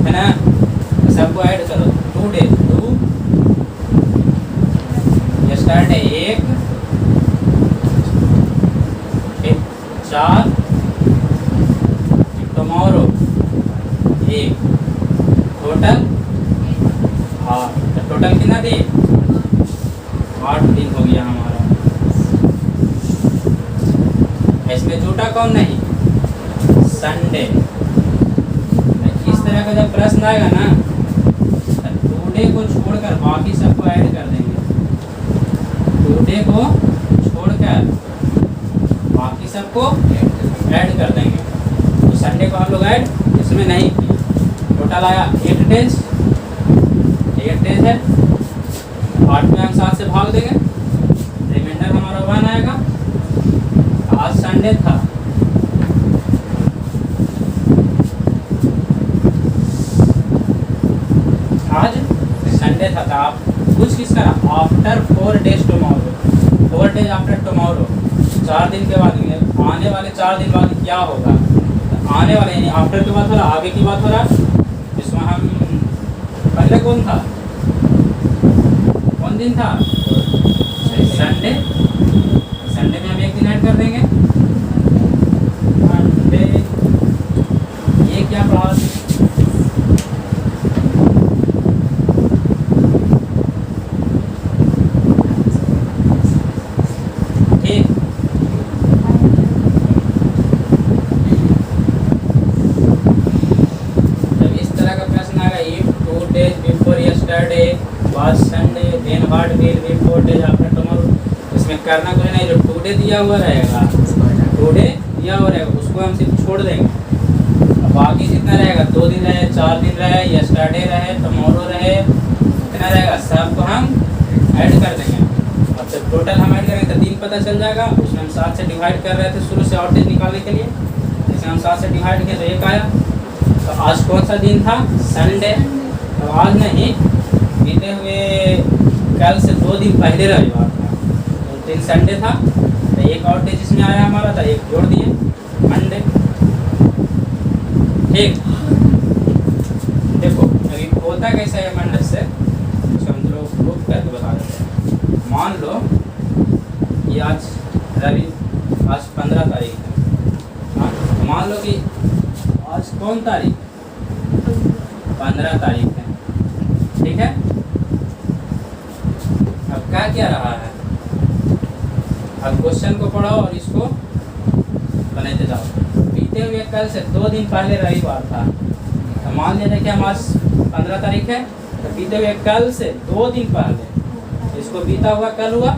है ना। सबको ऐड करो, 2 डेज 2, यस्टरडे 1, फिर 4, टुमारो 1, टोटल 8। टोटल कितना दिन? 8 दिन हो गया हमारा। इसमें झूठा कौन नहीं? संडे। इस तरह का जब प्रश्न आएगा ना, टुडे को छोड़कर बाकी सबको ऐड कर देंगे, टुडे को छोड़कर बाकी सबको ऐड कर देंगे। तो संडे को हम लोग ऐड इसमें नहीं किए। टोटल आया 8 डेज, 8 डेज है, 8 में हम 7 से भाग देंगे, रिमाइंडर हमारा 1 आएगा। आज संडे था, आज संडे था, तो आप कुछ किस करा after 4 days tomorrow, 4 days after tomorrow, 4 दिन के बाद, आने वाले 4 दिन बाद क्या होगा? तो आने वाले यानी आफ्टर की बात हो रहा, आगे की बात हो रहा। इसमें हम पहले कौन था, कौन दिन था? संडे। संडे में हम 1 दिन ऐड कर देंगे, मंडे। ये क्या बात? ठीक, जब इस तरह का प्रश्न आएगा, if 2 days before yesterday was Sunday then what will be 4 days after tomorrow. इसमें करना कुछ नहीं, जो टुडे दिया हुआ रहेगा, टुडे दिया हुआ रहेगा उसको हम सिर्फ छोड़ देंगे। अब बाकी जितना रहेगा, 2 दिन रहे, 4 दिन रहे, यस्टरडे रहे, टुमारो रहे, कितना रहेगा सबको हम ऐड कर देंगे। अब जब टोटल हम ऐड करेंगे तो दिन पता चल जाएगा। उसमें हम 7 से डिवाइड कर रहे थे शुरू से आउट डेज निकालने के लिए, जैसे हम 7 से डिवाइड किए तो 1 आया। तो आज कौन सा दिन था? संडे। तो आज नहीं, बीते हुए कल से 2 दिन पहले रविवार था, तो दिन संडे था, तो 1 और डेज इसमें आया हमारा, था 1 जोड़ दिए, मंडे। ठीक, देखो अभी होता कैसा है मंडे से, उसको हम लोग प्रूफ करके बता देते हैं। मान लो ये आज रवि, आज 15 तारीख है, हाँ, तो मान लो कि आज कौन तारीख? 15 तारीख है, ठीक है। अब क्या रहा है, अब क्वेश्चन को पढ़ो और इसको बनाते जाओ। बीते हुए कल से 2 दिन पहले रविवार था, तो मान लेते कि हम आज 15 तारीख है, तो बीते हुए कल से 2 दिन पहले, इसको बीता हुआ कल हुआ,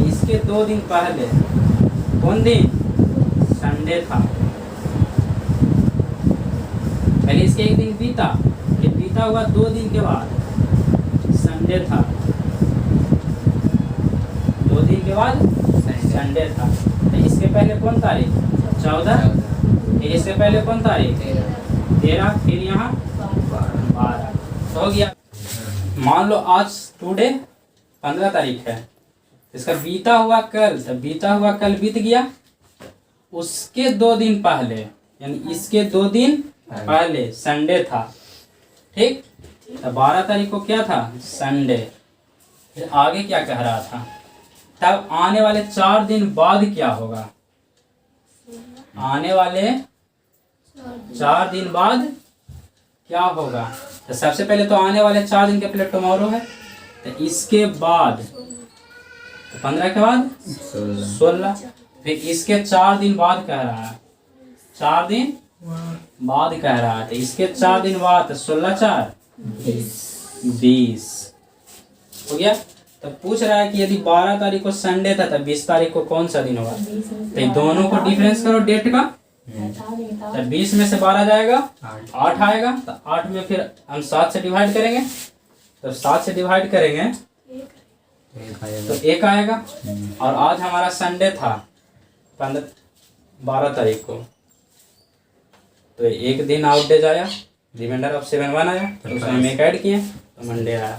इसके 2 दिन पहले कौन दिन? संडे था। पहले इसके 1 दिन बीता, फिर बीता हुआ 2 दिन के बाद संडे था, 2 दिन के बाद संडे था। तो इसके पहले कौन तारीख? 14, फिर इससे पहले कौन तारीख? 13, फिर यहाँ 12, तो हो गया। मान लो आज टुडे 15 तारीख है, इसका बीता हुआ कल, तो बीता हुआ कल बीत गया, उसके 2 दिन पहले यानी इसके 2 दिन पहले संडे था, ठीक। तो 12 तारीख को क्या था? संडे। फिर आगे क्या कह रहा था? तब आने वाले 4 दिन बाद क्या होगा? आने वाले 4 दिन बाद क्या होगा? तो सबसे पहले तो आने वाले 4 दिन के पहले टुमारो है, तो इसके बाद तो 15 के बाद 16, फिर इसके 4 दिन बाद कह रहा है, 4 दिन बाद कह रहा है, तो इसके 4 दिन बाद 16 4 20 हो गया। तो पूछ रहा है कि यदि 12 तारीख को संडे था तो 20 तारीख को कौन सा दिन होगा। तो इन दोनों को डिफरेंस करो डेट का। तो 20 में से 12 जाएगा 8 आएगा। तो 8 में फिर हम 7 से डिवाइड करेंगे। तो 7 से डिवाइड करेंगे तो 1 आएगा। और आज हमारा संडे था 12 तारीख को, तो एक दिन आउट डेज आया, रिमाइंडर ऑफ 7 1 आया, तो उसमें हम 1 ऐड किए तो मंडे आया।